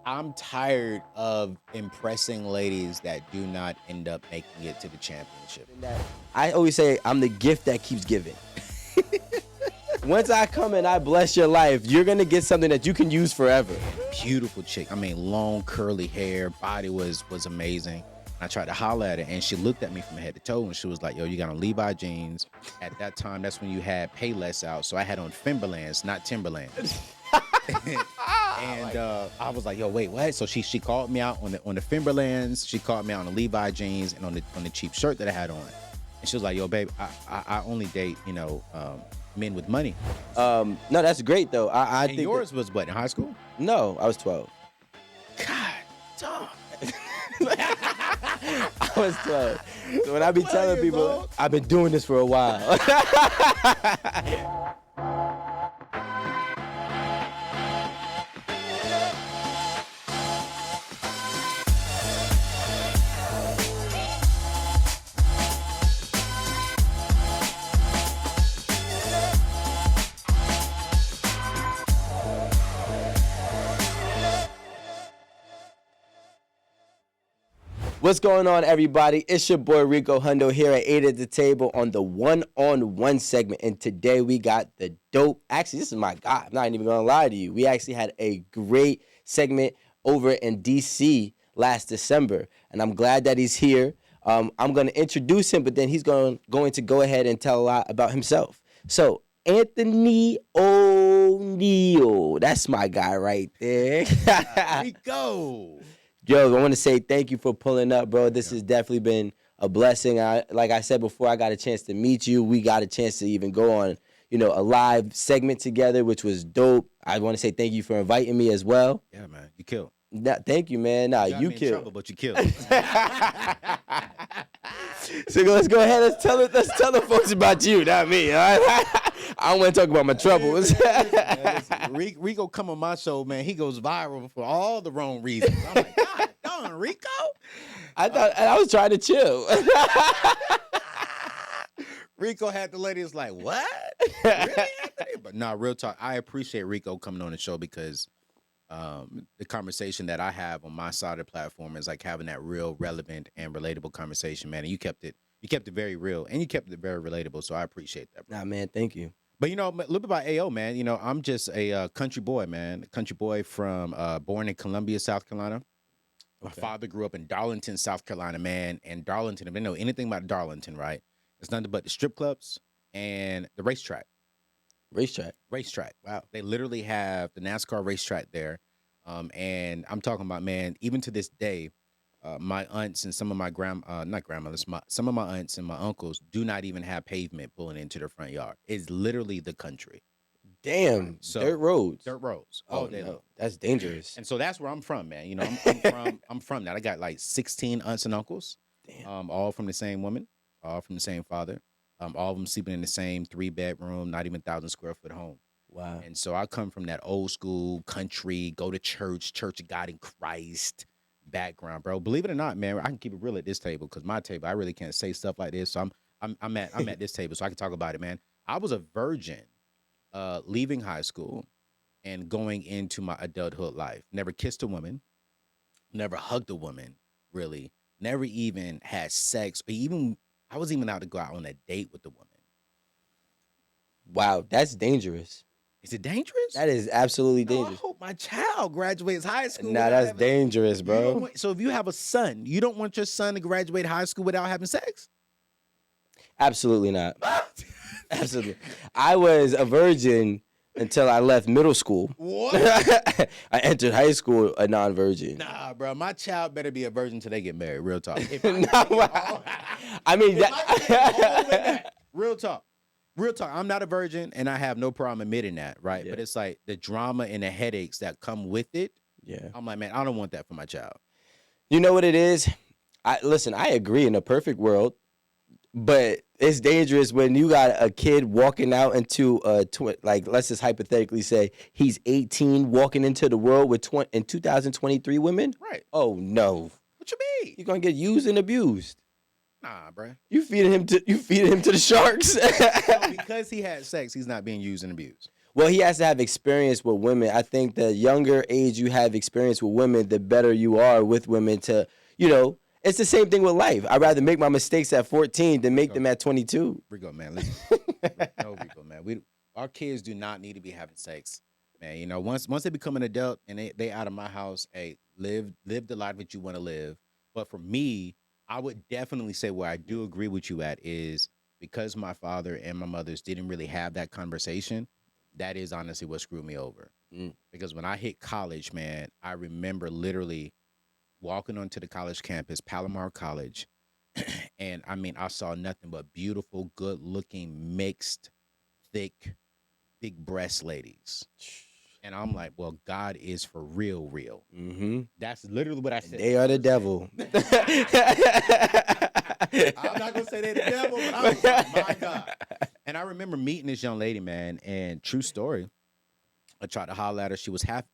I'm tired of impressing ladies that do not end up making it to the championship. I always say I'm the gift that keeps giving. Once I come and I bless your life, you're gonna get something that you can use forever. Beautiful chick. I mean, long curly hair, body was amazing. I tried to holler at her, and she looked at me from head to toe, and she was like, "Yo, you got on Levi jeans." At that time, that's when you had Payless out, so I had on Timberlands, not Timberlands. And I was like, "Yo, wait, what?" So she called me out on the Timberlands. She called me out on the Levi jeans and on the cheap shirt that I had on. And she was like, "Yo, babe, I only date men with money." No, that's great though. I and think yours was what, in high school? No, I was 12. God, dog. I was 12. So when I be telling people, I've been doing this for a while. What's going on, everybody? It's your boy Rico Hundo here at 8 at the Table on the one-on-one segment. And today we got the dope. Actually, this is my guy. I'm not even going to lie to you. We actually had a great segment over in D.C. last December. And I'm glad that he's here. I'm going to introduce him, but then he's going to go ahead and tell a lot about himself. So, Anthony O'Neal. That's my guy right there. Rico. Yo, I want to say thank you for pulling up, bro. This has definitely been a blessing. Like I said before, I got a chance to meet you. We got a chance to even go on, a live segment together, which was dope. I want to say thank you for inviting me as well. Yeah, man, you killed. Nah, thank you, man. Nah, you got me in killed. trouble, but you killed. So let's go ahead. Let's tell the folks about you, not me. All right? I don't want to talk about my troubles. Listen, Rico come on my show, man. He goes viral for all the wrong reasons. I'm like, God darn, Rico. I thought I was trying to chill. Rico had the ladies like, what? Really, Anthony? But nah, real talk. I appreciate Rico coming on the show because the conversation that I have on my side of the platform is like having that real, relevant, and relatable conversation, man. And you kept it very real, and you kept it very relatable. So I appreciate that, bro. Nah, man, thank you. But, a little bit about AO, man. I'm just a country boy, man. A country boy from born in Columbia, South Carolina. My father grew up in Darlington, South Carolina, man. And Darlington, if you know anything about Darlington, right? It's nothing but the strip clubs and the racetrack. Racetrack. Wow. They literally have the NASCAR racetrack there. And I'm talking about, man, even to this day, my aunts and some of my some of my aunts and my uncles do not even have pavement pulling into their front yard. It's literally the country. Damn, so, dirt roads. Oh, no, that's dangerous. And so that's where I'm from, man. I'm from that. I got like 16 aunts and uncles. Damn. All from the same woman, all from the same father. All of them sleeping in the same 3-bedroom, not even 1,000 square foot home. Wow. And so I come from that old school country, go to Church of God in Christ background, bro. Believe it or not, man, I can keep it real at this table because my table, I really can't say stuff like this. So I'm at this table, so I can talk about it, man. I was a virgin leaving high school and going into my adulthood life. Never kissed a woman, never hugged a woman, really. Never even had sex, or I was even out to go out on a date with the woman. Wow, that's dangerous. Is it dangerous? That is absolutely dangerous. I hope my child graduates high school. Nah, that's dangerous, bro. So if you have a son, you don't want your son to graduate high school without having sex? Absolutely not. Absolutely. I was a virgin until I left middle school. What? I entered high school a non-virgin. Nah, bro. My child better be a virgin until they get married. Real talk. Real talk. Real talk. I'm not a virgin, and I have no problem admitting that, right? Yeah. But it's like the drama and the headaches that come with it. Yeah. I'm like, man, I don't want that for my child. You know what it is? I agree in a perfect world, but it's dangerous when you got a kid walking out into let's just hypothetically say he's 18 walking into the world with 2023 women. Right. Oh no. What you mean? You're gonna get used and abused. Nah, bro. You feeding him to the sharks. No, because he had sex, he's not being used and abused. Well, he has to have experience with women. I think the younger age you have experience with women, the better you are with women to, it's the same thing with life. I'd rather make my mistakes at 14 than make Rico, them at 22. Rico, man, listen. No, Rico, man. Our kids do not need to be having sex, man. Once they become an adult and they out of my house, hey, live the life that you want to live. But for me, I would definitely say where I do agree with you at is because my father and my mother's didn't really have that conversation. That is honestly what screwed me over. Mm. Because when I hit college, man, I remember literally walking onto the college campus, Palomar College, and I mean, I saw nothing but beautiful, good-looking, mixed, thick, big breast ladies. And I'm like, well, God is for real, real. Mm-hmm. That's literally what I And said. they are the devil. I'm not gonna say they're the devil, but I was like, my God. And I remember meeting this young lady, man, and true story. I tried to holler at her. She was half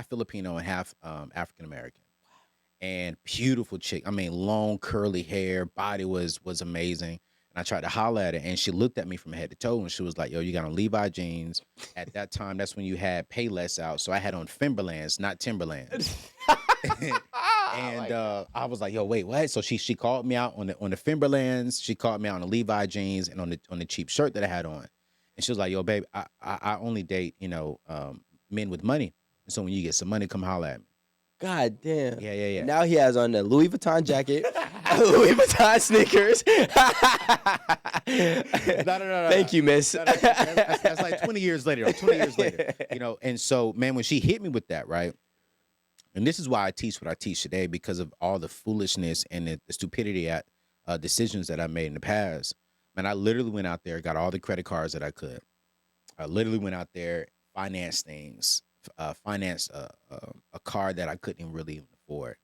Filipino and half African American. And beautiful chick. I mean, long curly hair, body was amazing. And I tried to holler at her, and she looked at me from head to toe, and she was like, "Yo, you got on Levi jeans." At that time, that's when you had Payless out, so I had on Timberlands, not Timberlands. And I was like, "Yo, wait, what?" So she called me out on the Timberlands. She called me out on the Levi jeans and on the cheap shirt that I had on. And she was like, "Yo, babe, I only date men with money. And so when you get some money, come holler at me." God damn. Yeah, yeah, And yeah. now he has on the Louis Vuitton jacket, Louis Vuitton sneakers. No. Thank you, miss. No, that's like 20 years later. 20 years later. And so, man, when she hit me with that, right? And this is why I teach what I teach today because of all the foolishness and the stupidity at decisions that I made in the past. Man, I literally went out there, got all the credit cards that I could. I literally went out there, financed things, financed a car that I couldn't even really even afford.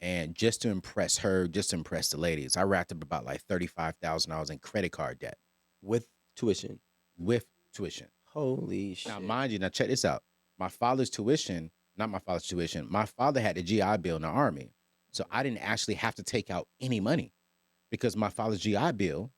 And just to impress her, just to impress the ladies, I racked up about like $35,000 in credit card debt With tuition. with tuition. Holy shit. Now, mind you, now check this out. My father's tuition, not my father's tuition, my father had the GI Bill in the Army. So I didn't actually have to take out any money because my father's GI Bill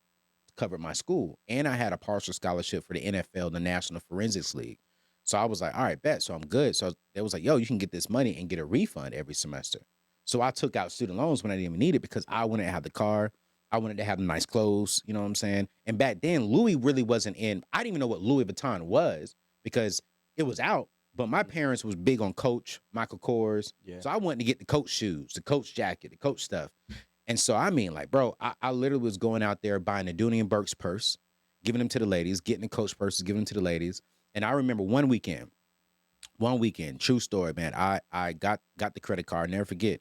covered my school. And I had a partial scholarship for the NFL, the National Forensics League. So I was like, all right, bet. So I'm good. So they was like, yo, you can get this money and get a refund every semester. So I took out student loans when I didn't even need it because I wanted to have the car. I wanted to have nice clothes. You know what I'm saying? And back then, Louis really wasn't in. I didn't even know what Louis Vuitton was because it was out. But my parents was big on Coach, Michael Kors. Yeah. So I wanted to get the Coach shoes, the Coach jacket, the Coach stuff. And so, I mean, like, bro, I literally was going out there buying a Dooney and Burke's purse, giving them to the ladies, getting the Coach purses, giving them to the ladies. And I remember one weekend, true story, man. I got the credit card. Never forget.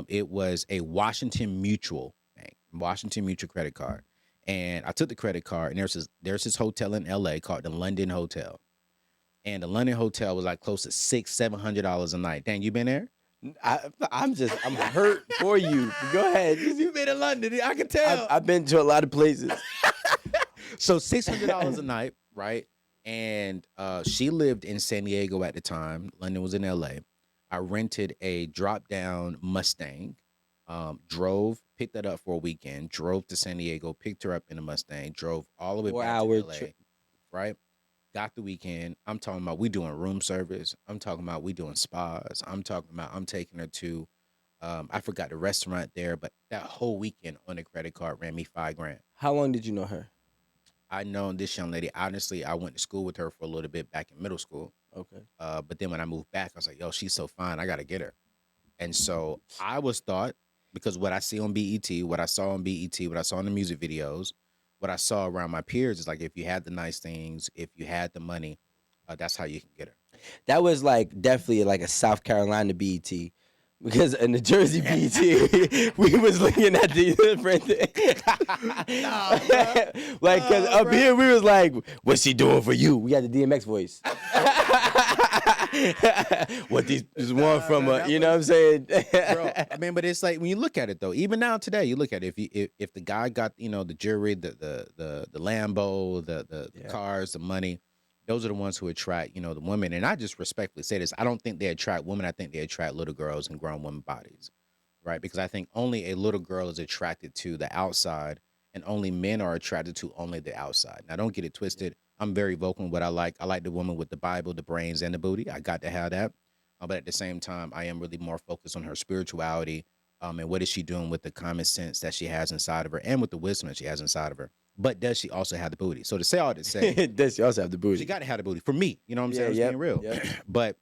It was a Washington Mutual bank, Washington Mutual credit card. And I took the credit card, and there's this hotel in LA called the London Hotel. And the London Hotel was like close to $600-700 a night. Dang, you been there? I'm hurt for you. Go ahead. You've been in London. I can tell. I've been to a lot of places. So $600 a night, right? And she lived in San Diego at the time. London was in LA. I rented a drop down Mustang. Picked that up for a weekend. Drove to San Diego, picked her up in a Mustang. Drove all the way back to LA. Right? Got the weekend. I'm talking about we doing room service. I'm talking about we doing spas. I'm talking about I'm taking her to. I forgot the restaurant there, but that whole weekend on the credit card ran me $5,000. How long did you know her? I known this young lady. Honestly, I went to school with her for a little bit back in middle school. Okay. But then when I moved back, I was like, yo, she's so fine. I got to get her. And so I was thought, because what I see on BET, what I saw on BET, what I saw in the music videos, what I saw around my peers is like, if you had the nice things, if you had the money, that's how you can get her. That was like definitely like a South Carolina BET. Because in the Jersey BET, we was looking at the different thing. Like, because up here, we was like, what's she doing for you? We had the DMX voice. What these one from, you know what I'm saying? Bro, I mean, but it's like, when you look at it, though, even now today, you look at it, if the guy got, the jewelry, the Lambo, the cars, the money, those are the ones who attract, the women. And I just respectfully say this. I don't think they attract women. I think they attract little girls and grown women bodies, right? Because I think only a little girl is attracted to the outside and only men are attracted to only the outside. Now, don't get it twisted. I'm very vocal in what I like. I like the woman with the Bible, the brains, and the booty. I got to have that. But at the same time, I am really more focused on her spirituality, and what is she doing with the common sense that she has inside of her and with the wisdom that she has inside of her. But does she also have the booty? So to say all to say, Does she also have the she booty? got to have the booty for me. You know what I'm saying? Yeah. I'm just being Yep. real. Yep. But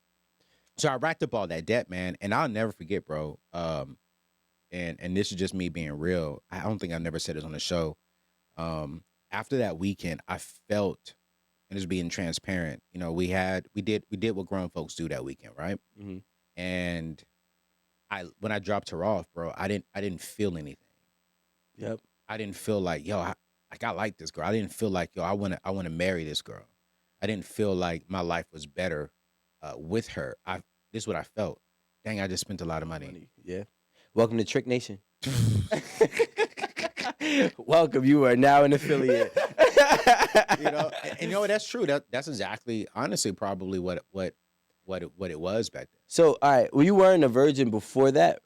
so I racked up all that debt, man, and I'll never forget, bro. And this is just me being real. I don't think I've never said this on the show. Um, After that weekend, I felt, and just being transparent, we did what grown folks do that weekend, right? Hmm. And when I dropped her off, bro, I didn't feel anything. Yep. I didn't feel like, yo, I like this girl. I didn't feel like, yo, I wanna marry this girl. I didn't feel like my life was better with her. This is what I felt. Dang, I just spent a lot of money. Yeah. Welcome to Trick Nation. Welcome. You are now an affiliate. And you know what? That's true. That's exactly, honestly, probably what it was back then. So, all right. Well, you weren't a virgin before that,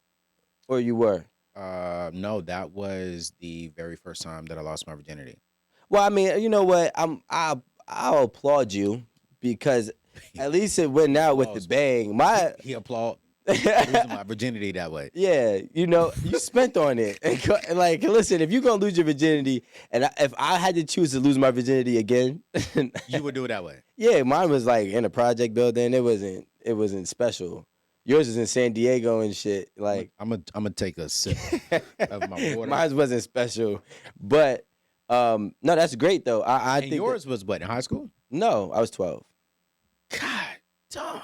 or you were? No, that was the very first time that I lost my virginity. Well, I mean, you know what? I'll applaud you because at least it went out with the Applause. bang. He applaud losing my virginity that way. Yeah, you spent on it. And like, listen, if you're gonna lose your virginity, and if I had to choose to lose my virginity again, You would do it that way. yeah, mine was like in a project building. It wasn't special. Yours is in San Diego and shit. Like, I'm gonna take a sip of my water. mine wasn't special, but no, that's great though. I And think yours was what, in high school? no, I was 12. God, dog.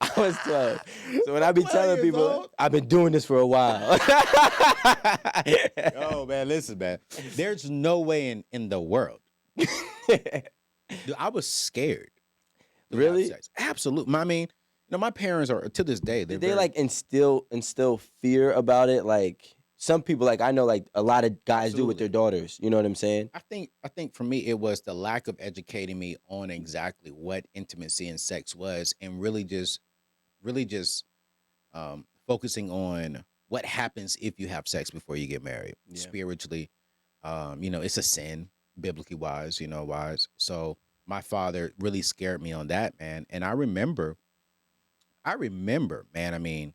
I was 12. So when I be 12 telling years people, old? I've been doing this for a while. Oh man, listen, man. There's no way in the world. Dude, I was scared. to have Really? sex. Absolutely. I mean, my parents are to this day. Did they like instill fear about it? Like some people, like I know, like a lot of guys do with their daughters. You know what I'm saying? I think for me it was the lack of educating me on exactly what intimacy and sex was, and really just focusing on what happens if you have sex before you get married. Yeah. Spiritually, it's a sin, biblically wise. So my father really scared me on that, man. And I remember, man. I mean,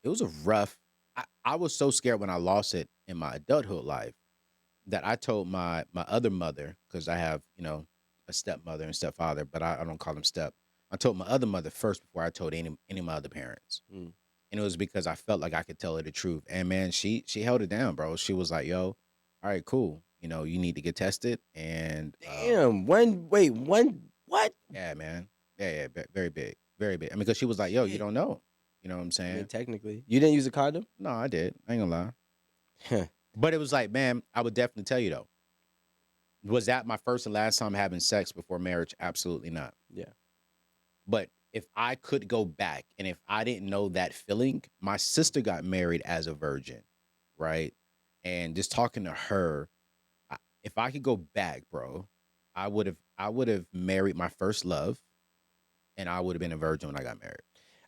it was a rough. I was so scared when I lost it in my adulthood life that I told my other mother, because I have a stepmother and stepfather, but I don't call them step. I told my other mother first before I told any of my other parents, Mm. and it was because I felt like I could tell her the truth. And man, she held it down, bro. She was like, "Yo, all right, cool. You need to get tested." And Damn. When? What? yeah, man, yeah, very big, very big. I mean, because she was like, "Yo, you don't know." You know what I'm I saying? mean, technically, you didn't use a condom. No, I did. I ain't gonna Huh. lie. But it was like, man, I would definitely tell you though. Was that my first and last time having sex before marriage? Absolutely not. Yeah. But if I could go back and if I didn't know that feeling, my sister got married as a virgin, right? And just talking to her, if I could go back, bro, I would have married my first love, and I would have been a virgin when I got married.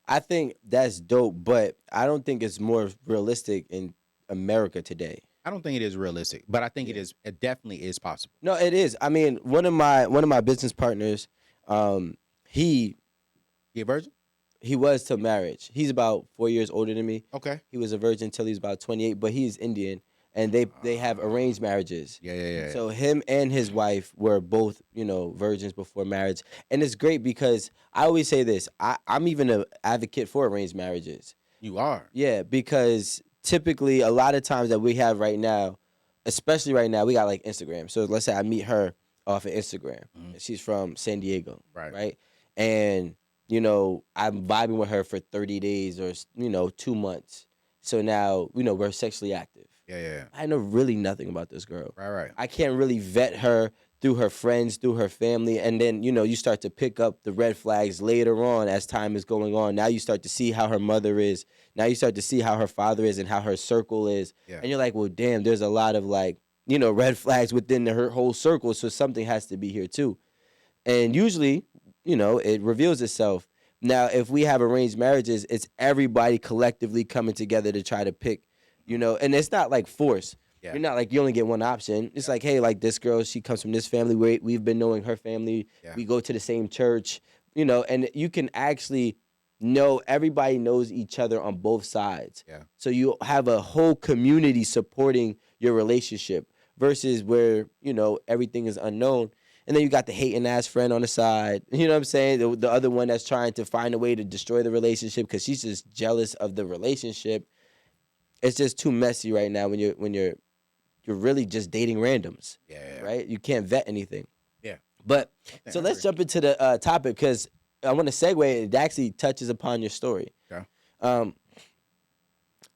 I think that's dope, but I don't think it's more realistic in America today. I don't think it is realistic, but I think Yeah. it is. It definitely is possible. No, it is. I mean, one of my business partners, he You a virgin? he was to marriage. He's about 4 years older than me. Okay. He was a virgin until he was about 28, but he's Indian, and they have arranged marriages. Yeah. So him and his wife were both, virgins before marriage, and it's great because I always say this. I'm even an advocate for arranged marriages. You are. Yeah, because typically a lot of times that we have right now, especially right now, we got like Instagram. So let's say I meet her off of Instagram. Mhm. She's from San Diego, Right. right? And I'm vibing with her for 30 days or 2 months. So now we're sexually active. Yeah. I know really nothing about this girl. Right. I can't really vet her through her friends, through her family, and then you start to pick up the red flags later on as time is going on. Now you start to see how her mother is. Now you start to see how her father is and how her circle is, Yeah. and you're like, well, damn, there's a lot of like red flags within her whole circle, so something has to be here too. And usually, it reveals itself. Now, if we have arranged marriages, it's everybody collectively coming together to try to pick, and it's not like force. Yeah. You're not like you only get one option. It's like, hey, like this girl, she comes from this family. We've been knowing her family. Yeah. We go to the same church, you know, and you can actually know everybody knows each other on both sides. Yeah. So you have a whole community supporting your relationship versus where, you know, everything is unknown. And then you got the hating ass friend on the side. You know what I'm saying? The other one that's trying to find a way to destroy the relationship because she's just jealous of the relationship. It's just too messy right now when you're really just dating randoms, Yeah. right? You can't vet anything. Yeah. But I think so I let's agree. jump into the topic because I want to segue. It actually touches upon your story. Okay. Um,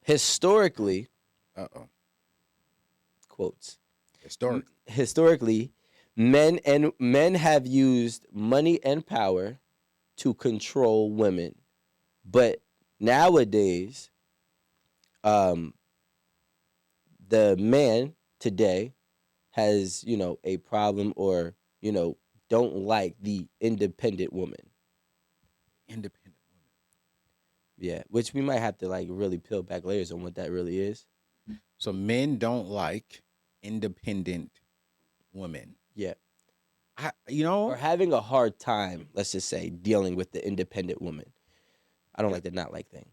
historically, Uh-oh. quotes. Historically. Historically, men have used money and power to control women, but nowadays, um, the man today has, you know, a problem or, you know, don't like the independent woman. Independent woman. Yeah, which we might have to like really peel back layers on what that really is. So men don't like independent women. Yeah. You Or know, having a hard time, let's just say, dealing with the independent woman. I don't yeah, like the not like thing.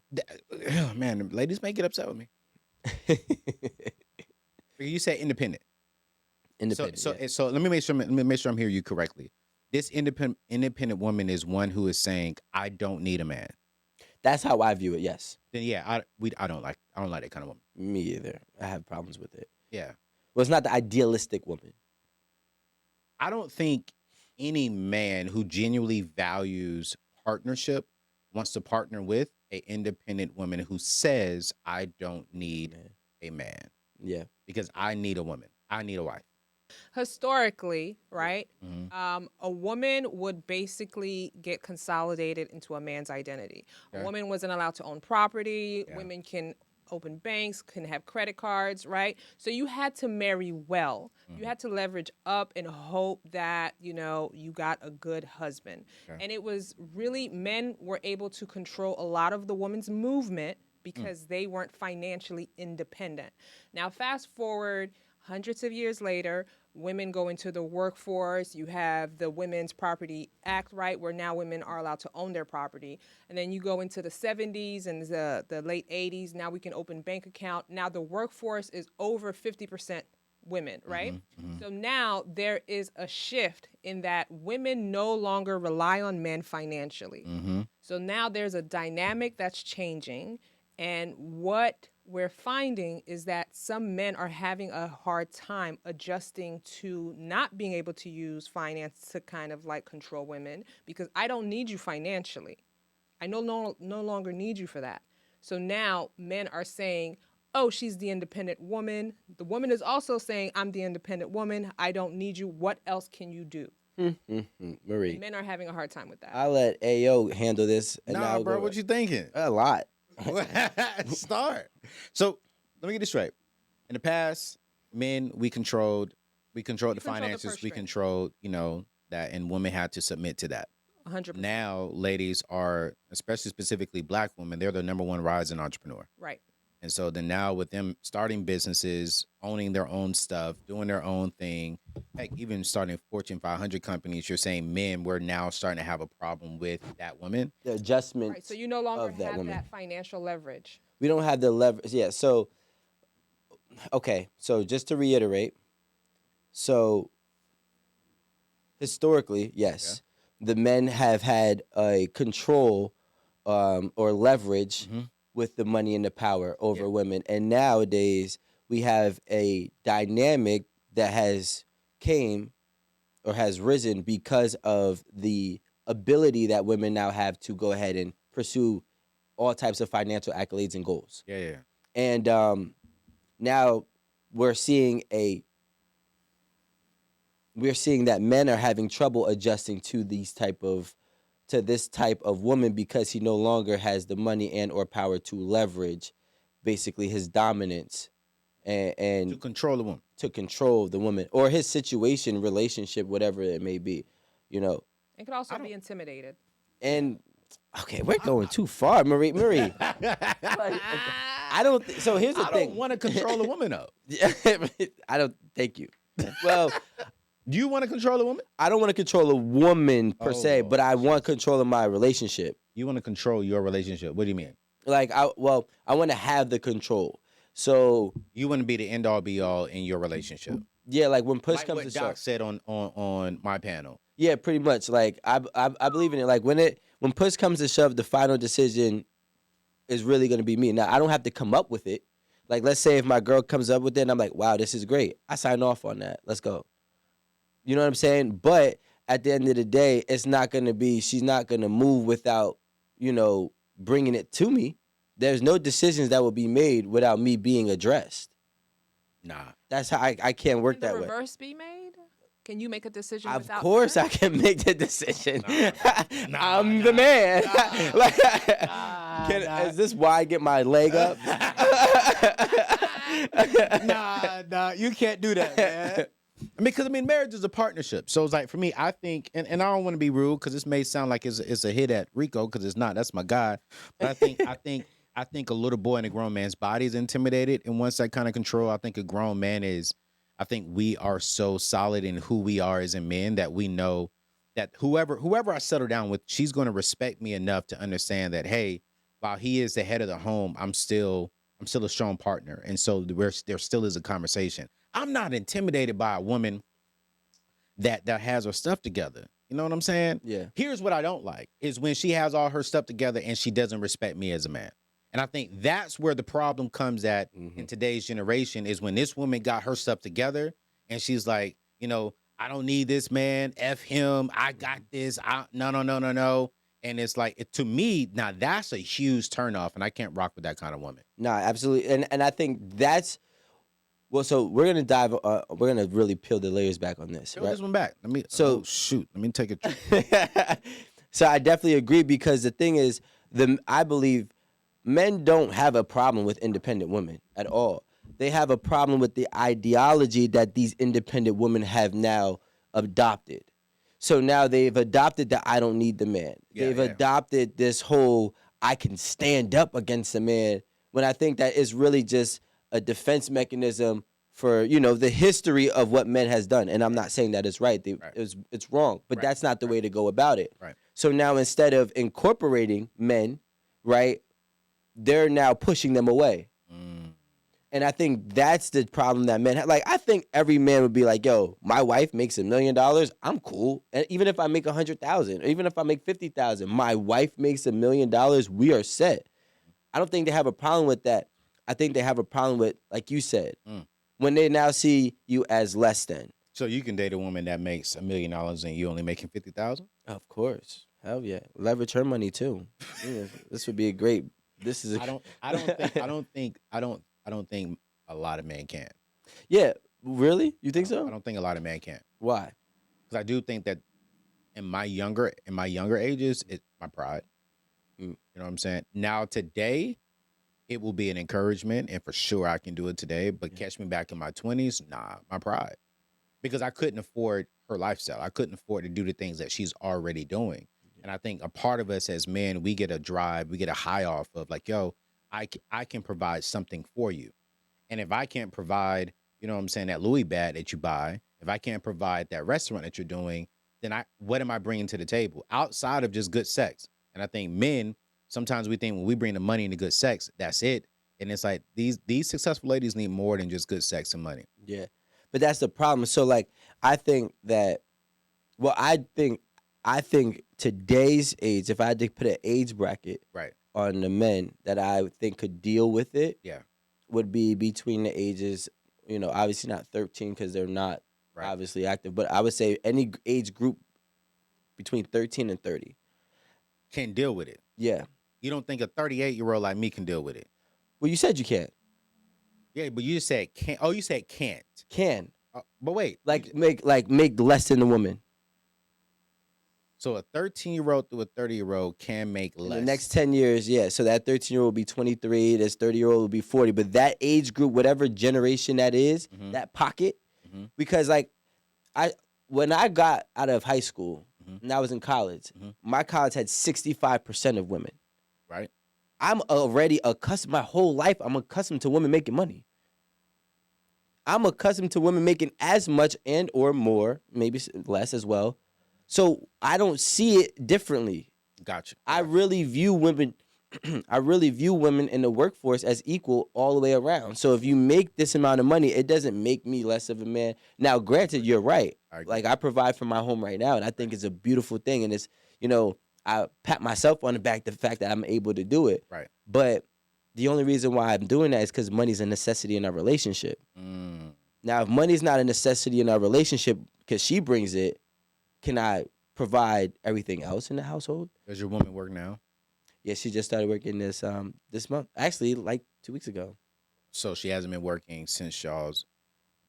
man, ladies may get upset with me. You say independent. So Independent, so yeah. so let me make sure I'm hearing you correctly. This independent woman is one who is saying, I don't need a man. That's how I view it, yes. Then yeah, I don't like that kind of woman. Me either. I have problems with it. Yeah. Well, it's not the idealistic woman. I don't think any man who genuinely values partnership wants to partner with a independent woman who says, I don't need Man. a man Yeah. because I need a woman. I need a wife. Historically, right? Mhm. A woman would basically get consolidated into a man's identity. A Okay. woman wasn't allowed to own property. Yeah. Women can open banks, can have credit cards, right? So you had to marry well. You Mhm. had to leverage up and hope that, you know, you got a good husband. Okay. And it was really men were able to control a lot of the woman's movement because they weren't financially independent. Now, fast forward hundreds of years later, women go into the workforce. You have the Women's Property Act, right, where now women are allowed to own their property. And then you go into the 70s and the late 80s. Now we can open bank account. Now the workforce is over 50% women, right? Mhm. Mhm. So now there is a shift in that women no longer rely on men financially. Mhm. So now there's a dynamic that's changing. And what we're finding is that some men are having a hard time adjusting to not being able to use finance to kind of like control women because I don't need you financially. I no longer need you for that. So now men are saying, oh, she's the independent woman. The woman is also saying, I'm the independent woman. I don't need you. What else can you do? And Marie, men are having a hard time with that. I'll let AO handle this and Nah, now bro, go what you thinking? a lot. Start. So let me get this straight. In the past, men we controlled the controlled the finances. purse We strings. controlled, that, and women had to submit to that. 100%. Now, ladies are, especially specifically black women, they're the number one rising entrepreneur. Right. And so then now with them starting businesses, owning their own stuff, doing their own thing, heck, even starting Fortune 500 companies, you're saying men, we're now starting to have a problem with that woman. The adjustment Right. So you no longer of that have woman. that financial leverage. We don't have the leverage. Yeah. So, okay. So just to reiterate, so historically, yes, the men have had a control or leverage Mhm. with the money and the power over Yeah. women, and nowadays we have a dynamic that has came or has risen because of the ability that women now have to go ahead and pursue all types of financial accolades and goals. Yeah, yeah. And now we're seeing a we're seeing that men are having trouble adjusting to this type of woman because he no longer has the money and or power to leverage basically his dominance and, To and control the woman. to control the woman or his situation, relationship, whatever it may be, you know. It could also I be don't. intimidated. And okay, we're going too far, Marie. Like, I don't. So here's the I thing. don't want to control a woman though. I don't. Thank you. Well, Do you want to control a woman? I don't want to control a woman per se, but I want jeez. control of my relationship. You want to control your relationship. What do you mean? Like I want to have the control. So You want to be the end all be all in your relationship. yeah, like when push Like comes what to Doc shove. said on my panel. Yeah, pretty much. Like I believe in it. Like when push comes to shove, the final decision is really gonna be me. Now I don't have to come up with it. Like let's say if my girl comes up with it and I'm like, wow, this is great. I sign off on that. Let's go. You know what I'm saying? But at the end of the day, it's not gonna be. She's not gonna move without bringing it to me. There's no decisions that will be made without me being addressed. Nah. That's how I can't work Can the that way. reverse be made? Can you make a decision Of without course, her? I can make the decision. Nah, I'm the man. Like, nah. is this why I get my leg up? nah, you can't do that, man. Because marriage is a partnership. So it's like for me, I think, and I don't want to be rude because this may sound like it's a hit at Rico because it's not. That's my guy. But I think a little boy in a grown man's body is intimidated, and once that kind of control, I think a grown man is. I think we are so solid in who we are as a men that we know that whoever I settle down with, she's going to respect me enough to understand that hey, while he is the head of the home, I'm still a strong partner, and so there still is a conversation. I'm not intimidated by a woman that has her stuff together. You know what I'm saying? Yeah. Here's what I don't like is when she has all her stuff together and she doesn't respect me as a man. And I think that's where the problem comes at in today's generation is when this woman got her stuff together and she's like, I don't need this man. F him. I got this. No. And it's like, to me, now that's a huge turnoff, and I can't rock with that kind of woman. Nah, absolutely. And I think that's well. So we're gonna dive. We're gonna really peel the layers back on this. Peel right? this one back. Let me. So- Oh, shoot. Let me take a. So I definitely agree because the thing is, I believe men don't have a problem with independent women at all. They have a problem with the ideology that these independent women have now adopted. So now they've adopted that I don't need the man. Yeah, They've yeah. adopted this whole I can stand up against a man when I think that is really just a defense mechanism for, the history of what men has done. And I'm not saying that it's right. It's wrong, but Right, that's not the way to go about it. Right. So now instead of incorporating men, right, they're now pushing them away. And I think that's the problem that men have. Like, I think every man would be like, yo, my wife makes $1 million. I'm cool. And even if I make 100,000, or even if I make 50,000, my wife makes $1 million, we are set. I don't think they have a problem with that. I think they have a problem with, like you said, when they now see you as less than. So you can date a woman that makes $1 million and you only making 50,000? Of course. Hell yeah. Leverage her money too. Yeah, this would be a great. This is. I don't think a lot of men can. Yeah. Really? You think so? I don't think a lot of men can. Why? Because I do think that in my younger ages, it's my pride. You know what I'm saying? Now today, it will be an encouragement, and for sure I can do it today. But catch me back in my 20s, nah, my pride. Because I couldn't afford her lifestyle. I couldn't afford to do the things that she's already doing. And I think a part of us as men, we get a drive, we get a high off of like, yo, I can provide something for you. And if I can't provide, you know what I'm saying, that Louis bag that you buy, if I can't provide that restaurant that you're doing, then what am I bringing to the table outside of just good sex? And I think men, sometimes we think when we bring the money and the good sex, that's it. And it's like these successful ladies need more than just good sex and money. Yeah. But that's the problem. So like I think today's age, if I had to put an age bracket Right. on the men that I would think could deal with it, Yeah. would be between the ages, obviously not 13 because they're not Right. obviously active, but I would say any age group between 13 and 30. Can deal with it. Yeah. You don't think a 38-year-old like me can deal with it? Well, you said you can't. Yeah, but you said can't. Oh, you said can't. Can. But wait. Make less than the woman. So a 13-year-old through a 30-year-old can make less. In the next 10 years, yeah. So that 13-year-old will be 23, this 30-year-old will be 40. But that age group, whatever generation that is, that pocket, because like when I got out of high school and I was in college, my college had 65% of women. Right. I'm already accustomed. My whole life, I'm accustomed to women making money. I'm accustomed to women making as much and or more, maybe less as well. So I don't see it differently. Gotcha. I really view women I really view women in the workforce as equal all the way around. So if you make this amount of money, it doesn't make me less of a man. Now, granted, you're right. I agree. Like I provide for my home right now, and I think it's a beautiful thing. And it's, I pat myself on the back the fact that I'm able to do it. Right. But the only reason why I'm doing that is because money's a necessity in our relationship. Mm. Now, if money's not a necessity in our relationship because she brings it, can I provide everything else in the household? Does your woman work now? Yeah, she just started working this month. Actually, like 2 weeks ago. So she hasn't been working since y'all's.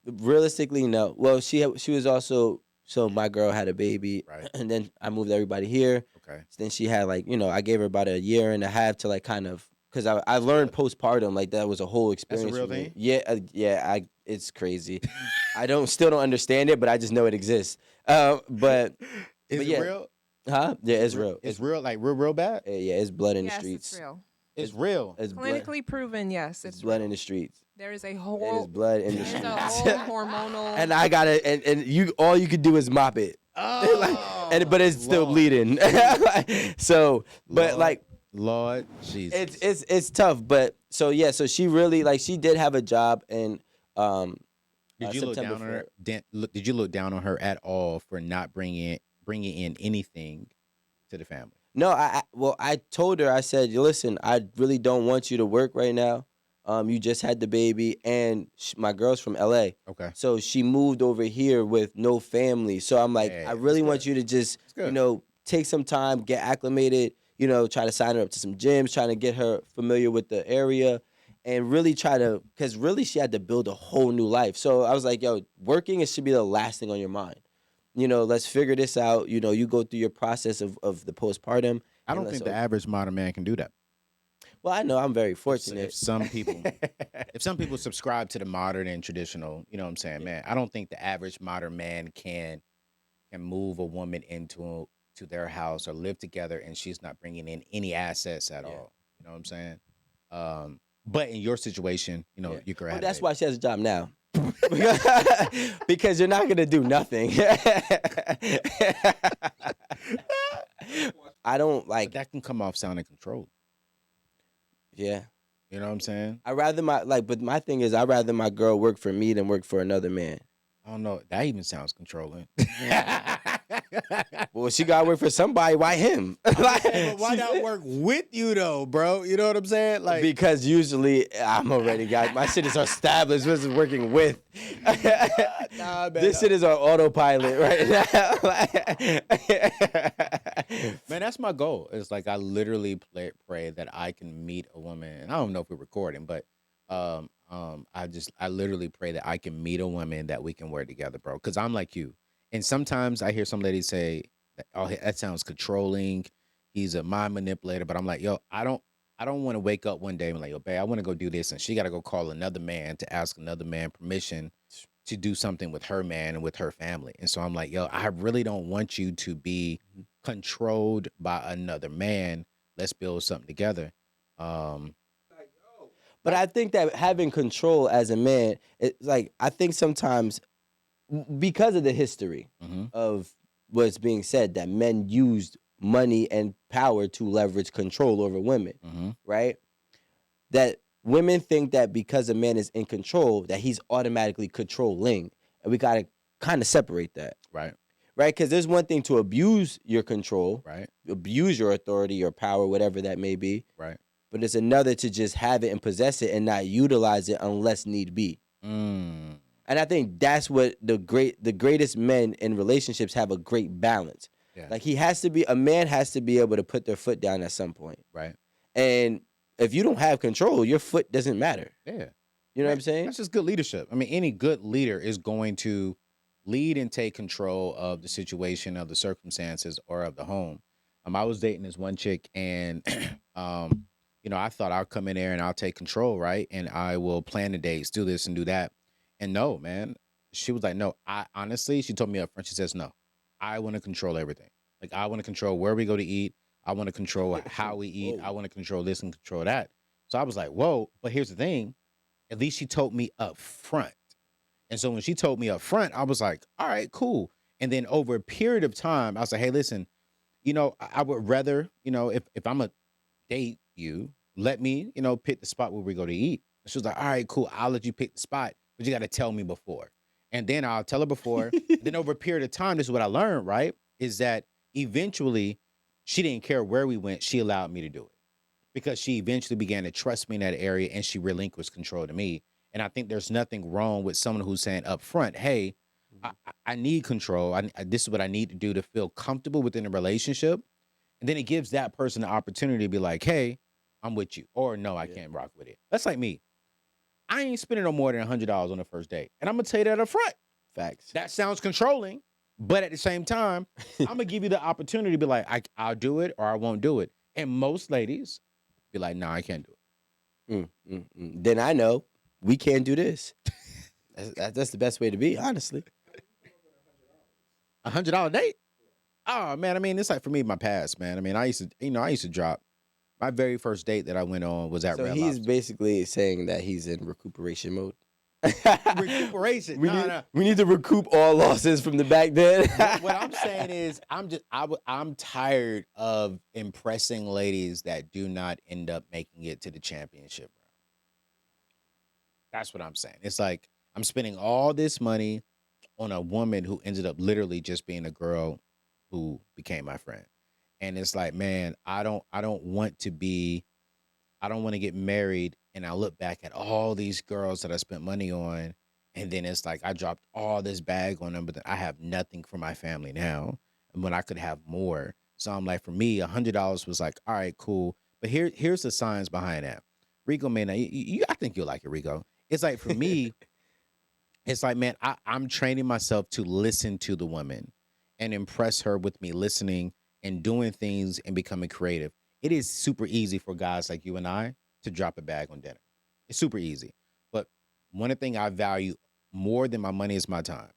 Realistically, no. Well, she was also, so my girl had a baby, Right. and then I moved everybody here. Okay. So then she had like, I gave her about a year and a half to like kind of, because I learned postpartum, like that was a whole experience. real for me. thing? Yeah, it's crazy. Still don't understand it, but I just know it exists. But Is it yeah. real? Huh? Yeah, it's real. It's real, like real bad. Yeah, it's blood in the Yes, streets. it's real. It's real. It's blood. Clinically proven, yes, It's it's blood real. in the streets. There is a It is whole blood in the there's streets. a whole hormonal And I got it, and you all you could do is mop it. Oh, But it's still Lord. bleeding. So, but Lord, like Lord Jesus. it's tough. But so yeah, so she really like she did have a job, and Did you look September down on her? 4th. Did you look down on her at all for not bringing in anything to the family? No, I told her, I said, listen, I really don't want you to work right now. You just had the baby, and my girl's from LA. Okay. So she moved over here with no family. So I'm like, Yeah, I really that's want good. you to just, That's good. take some time, get acclimated, try to sign her up to some gyms, trying to get her familiar with the area, and really try to, because really she had to build a whole new life. So I was like, yo, working, it should be the last thing on your mind. Let's figure this out. You go through your process of the postpartum. I don't think the average modern man can do that. Well, I know I'm very If fortunate. some people, if some people subscribe to the modern and traditional, you know what I'm saying, man. I don't think the average modern man can move a woman into their house or live together and she's not bringing in any assets at all. You know what I'm saying? But in your situation, Yeah. you could Well, have. that's why she has a job now. Because you're not gonna do nothing. I don't But like. that can come off sounding controlled. Yeah, You know what I'm saying? but my thing is, I'd rather my girl work for me than work for another man. I don't know. That even sounds controlling. Well, she gotta work for somebody. Why him? But why not work with you though, bro? You know what I'm saying? Like, Because usually I'm already got my shit is established. This is working with. nah, man. This shit is on autopilot right now. Man, that's my goal. It's like I literally pray that I can meet a woman. And I don't know if we're recording, but I literally pray that I can meet a woman that we can work together, bro. Because I'm like you. And sometimes I hear some ladies say, "Oh, that sounds controlling. He's a mind manipulator." But I'm like, yo, I don't want to wake up one day and be like, yo, babe, I want to go do this, and she got to go call another man to ask another man permission to do something with her man and with her family. And so I'm like, yo, I really don't want you to be controlled by another man. Let's build something together. But I think that having control as a man, it's like I think sometimes because of the history Mhm. of what's being said that men used money and power to leverage control over women, Mhm. right? That women think that because a man is in control, that he's automatically controlling, and we gotta kind of separate that, Right. right? Because there's one thing to abuse your control, Right. abuse your authority, your power, whatever that may be. Right. But it's another to just have it and possess it and not utilize it unless need be. Mm. And I think that's what the greatest men in relationships have a great balance. Yeah. Like a man has to be able to put their foot down at some point. Right. And if you don't have control, your foot doesn't matter. Yeah. You know what I'm saying? That's just good leadership. I mean, any good leader is going to lead and take control of the situation, of the circumstances, or of the home. I was dating this one chick, and I thought I'll come in there and I'll take control, right? And I will plan the dates, do this and do that. And no, man, she was like, no. I honestly, she told me up front. She says, no, I want to control everything. Like I want to control where we go to eat. I want to control how we eat. Whoa. I want to control this and control that. So I was like, whoa. But here's the thing. At least she told me up front. And so when she told me up front, I was like, all right, cool. And then over a period of time, I was like, hey, listen, I would rather, if I'm a date you, let me, pick the spot where we go to eat. She was like, all right, cool. I'll let you pick the spot, but you got to tell me before. And then I'll tell her before. Then over a period of time, this is what I learned, right? Is that eventually she didn't care where we went. She allowed me to do it because she eventually began to trust me in that area and she relinquished control to me. And I think there's nothing wrong with someone who's saying up front, hey, I need control. This is what I need to do to feel comfortable within a relationship. And then it gives that person the opportunity to be like, hey, I'm with you. Or no, I can't rock with it. That's like me. I ain't spending no more than $100 on the first date. And I'm going to tell you that up front. Facts. That sounds controlling. But at the same time, I'm going to give you the opportunity to be like, I'll do it or I won't do it. And most ladies be like, no, I can't do it. Then I know we can't do this. That's the best way to be, honestly. $100 date? Oh man, I mean, it's like for me, my past, man. I mean, I used to drop. My very first date that I went on was at So Red he's Lobster. basically saying that he's in recuperation mode. Recuperation. We need to recoup all losses from the back then. What I'm saying is, I'm tired of impressing ladies that do not end up making it to the championship round. That's what I'm saying. It's like I'm spending all this money on a woman who ended up literally just being a girl who became my friend. And it's like, man, I don't want to get married and I look back at all these girls that I spent money on and then it's like I dropped all this bag on them, but then I have nothing for my family now. And when I could have more. So I'm like, for me, $100 was like, all right, cool. But here's the science behind that. Rico, man, I think you'll like it, Rico. It's like for me, it's like, man, I'm training myself to listen to the woman and impress her with me listening and doing things and becoming creative. It is super easy for guys like you and I to drop a bag on dinner. It's super easy. But one thing I value more than my money is my time.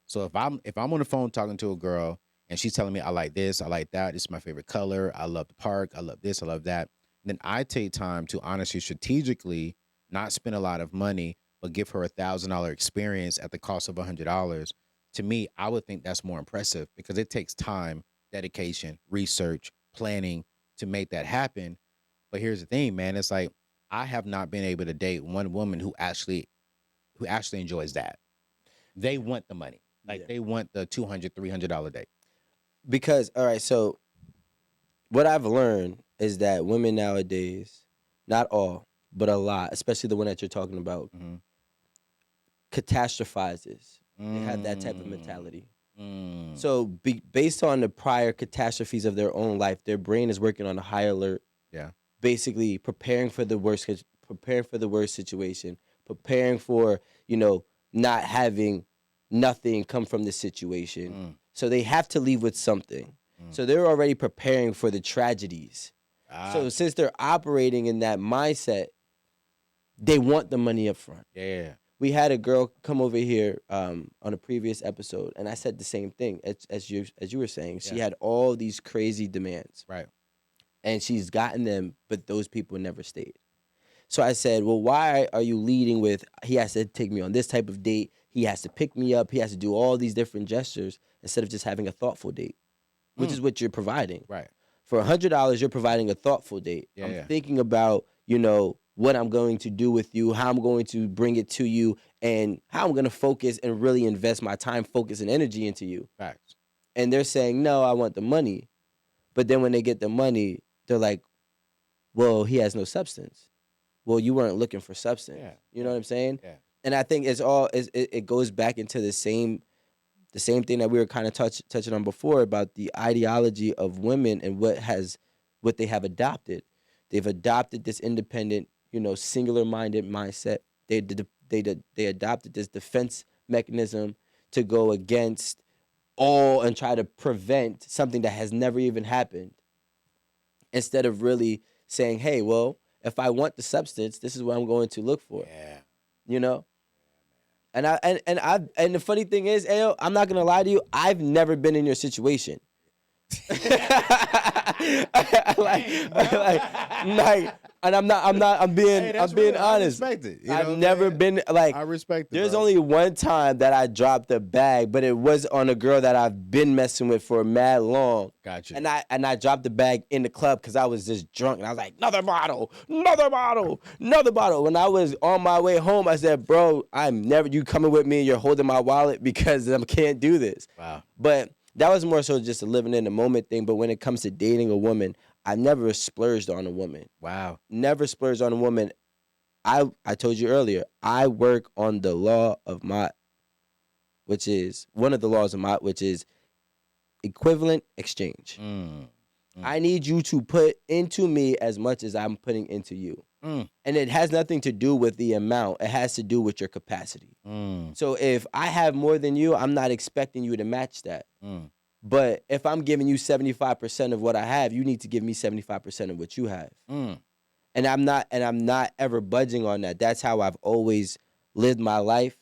So if I'm on the phone talking to a girl and she's telling me I like this, I like that, this is my favorite color, I love the park, I love this, I love that, then I take time to honestly strategically not spend a lot of money, but give her $1,000 experience at the cost of $100. To me, I would think that's more impressive because it takes time, dedication, research, planning to make that happen. But here's the thing, man. It's like I have not been able to date one woman who actually enjoys that. They want the money. Like they want the $200, $300 date. Because, all right, so what I've learned is that women nowadays, not all, but a lot, especially the one that you're talking about, catastrophizes. They have that type of mentality. So based on the prior catastrophes of their own life, their brain is working on a high alert. Yeah. Basically preparing for the worst situation, preparing for, not having nothing come from the situation. So they have to leave with something. So they're already preparing for the tragedies. So since they're operating in that mindset, they want the money up front. Yeah. We had a girl come over here on a previous episode, and I said the same thing as you were saying. She had all these crazy demands, Right. and she's gotten them, but those people never stayed. So I said, well, why are you leading with he has to take me on this type of date, he has to pick me up, he has to do all these different gestures instead of just having a thoughtful date, which is what you're providing. Right. For $100, you're providing a thoughtful date. I'm thinking about, what I'm going to do with you, how I'm going to bring it to you, and how I'm going to focus and really invest my time, focus, and energy into you. Facts. And they're saying, no, I want the money. But then when they get the money, they're like, well, he has no substance. Well, you weren't looking for substance. Yeah. You know what I'm saying? Yeah. And I think it goes back into the same thing that we were kind of touching on before about the ideology of women and what they have adopted. They've adopted this independent, singular-minded mindset. They adopted this defense mechanism to go against all and try to prevent something that has never even happened. Instead of really saying, hey, well, if I want the substance, this is what I'm going to look for. Yeah. And the funny thing is, Ayo, I'm not gonna lie to you, I've never been in your situation. And I'm Hey, that's being real. I honest. respect it. You know I've what I'm never saying? been like, I respect it. there's bro. only one time that I dropped a bag, but it was on a girl that I've been messing with for mad long. Gotcha. And I dropped the bag in the club because I was just drunk, and I was like, another bottle, another bottle, another bottle. When I was on my way home, I said, bro, you coming with me and you're holding my wallet because I can't do this. Wow. But that was more so just a living in the moment thing. But when it comes to dating a woman, I never splurged on a woman. Wow. Never splurged on a woman. I told you earlier, I work on the law of Mott, which is one of the laws of Mott, which is equivalent exchange. Mm. I need you to put into me as much as I'm putting into you. Mm. And it has nothing to do with the amount. It has to do with your capacity. Mm. So if I have more than you, I'm not expecting you to match that. Mm. But if I'm giving you 75% of what I have, you need to give me 75% of what you have. Mm. And I'm not ever budging on that. That's how I've always lived my life.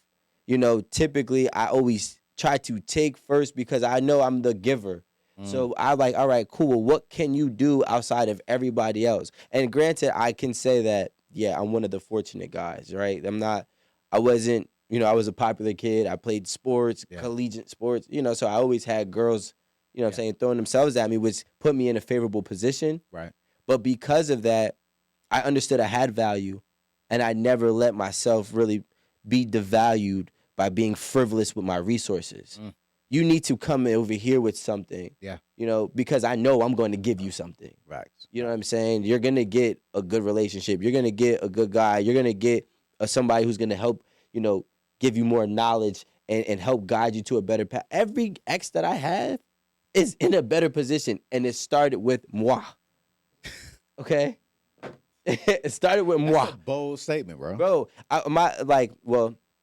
You know, typically I always try to take first because I know I'm the giver. So I'm like, all right, cool. Well, what can you do outside of everybody else? And granted, I can say that, yeah, I'm one of the fortunate guys, right? I wasn't, I was a popular kid. I played sports, Yeah. collegiate sports, so I always had girls, what I'm saying, throwing themselves at me, which put me in a favorable position. Right. But because of that, I understood I had value, and I never let myself really be devalued by being frivolous with my resources. Mm. You need to come over here with something, Yeah. because I know I'm going to give you something. Right. You know what I'm saying? You're going to get a good relationship. You're going to get a good guy. You're going to get somebody who's going to help, give you more knowledge and help guide you to a better path. Every ex that I have is in a better position, and it started with moi. Okay? It started with moi. That's a bold statement, bro. Bro,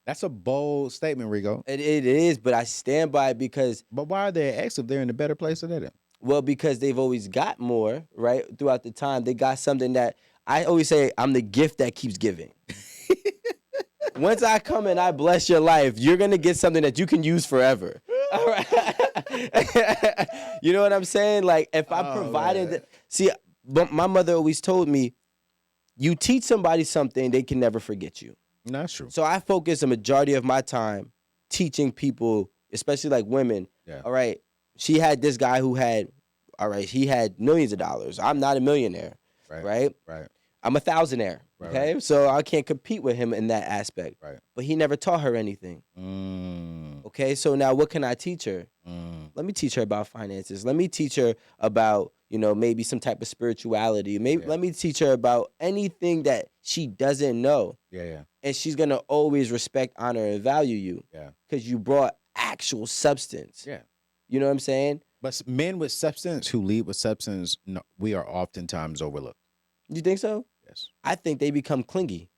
That's a bold statement, Rigo. it is, but I stand by it because, But why are they ex if they're in a better place than them? well, because they've always got more, right? Throughout the time, they got something that I always say, I'm the gift that keeps giving. Once I come and I bless your life, you're gonna get something that you can use forever. All right. You know what I'm saying? Like, if I provided, but my mother always told me, you teach somebody something, they can never forget you. That's true. So I focus a majority of my time teaching people, especially like women. Yeah. All right, she had this guy who had, he had millions of dollars. I'm not a millionaire, right? Right. I'm a thousandaire, Right, okay? So I can't compete with him in that aspect. Right. But he never taught her anything. Okay, so now what can I teach her? Let me teach her about finances. Let me teach her about, maybe some type of spirituality. Maybe let me teach her about anything that she doesn't know. Yeah. And she's gonna always respect, honor, and value you. Yeah. Because you brought actual substance. Yeah. You know what I'm saying? But men with substance who lead with substance, no, we are oftentimes overlooked. You think so? Yes. I think they become clingy.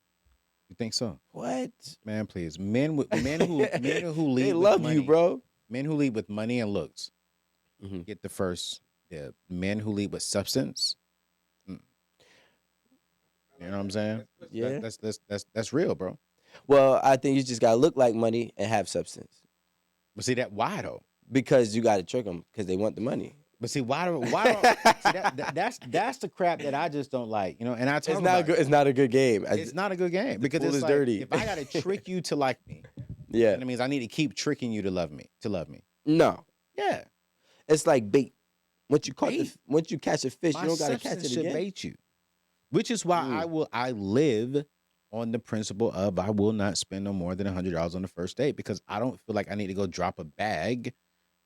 You think so? What? Man, please. Men who lead They with love money, you, bro. Men who lead with money and looks Mhm. get the first. Yeah. Men who lead with substance. You know what I'm saying? Yeah. That's real, bro. Well, I think you just gotta look like money and have substance. But see that why though? Because you gotta trick them because they want the money. But see why don't see, that's the crap that I just don't like, And I talk It's about not good. It's not a good game. It's not a good game because pool it's is like, dirty. if I gotta trick you to like me, Yeah. that means I need to keep tricking you to love me. No. Yeah. It's like bait. Once you catch a fish, My you don't gotta catch substance it should again. bait you. Which is why I live on the principle of I will not spend no more than $100 on the first date because I don't feel like I need to go drop a bag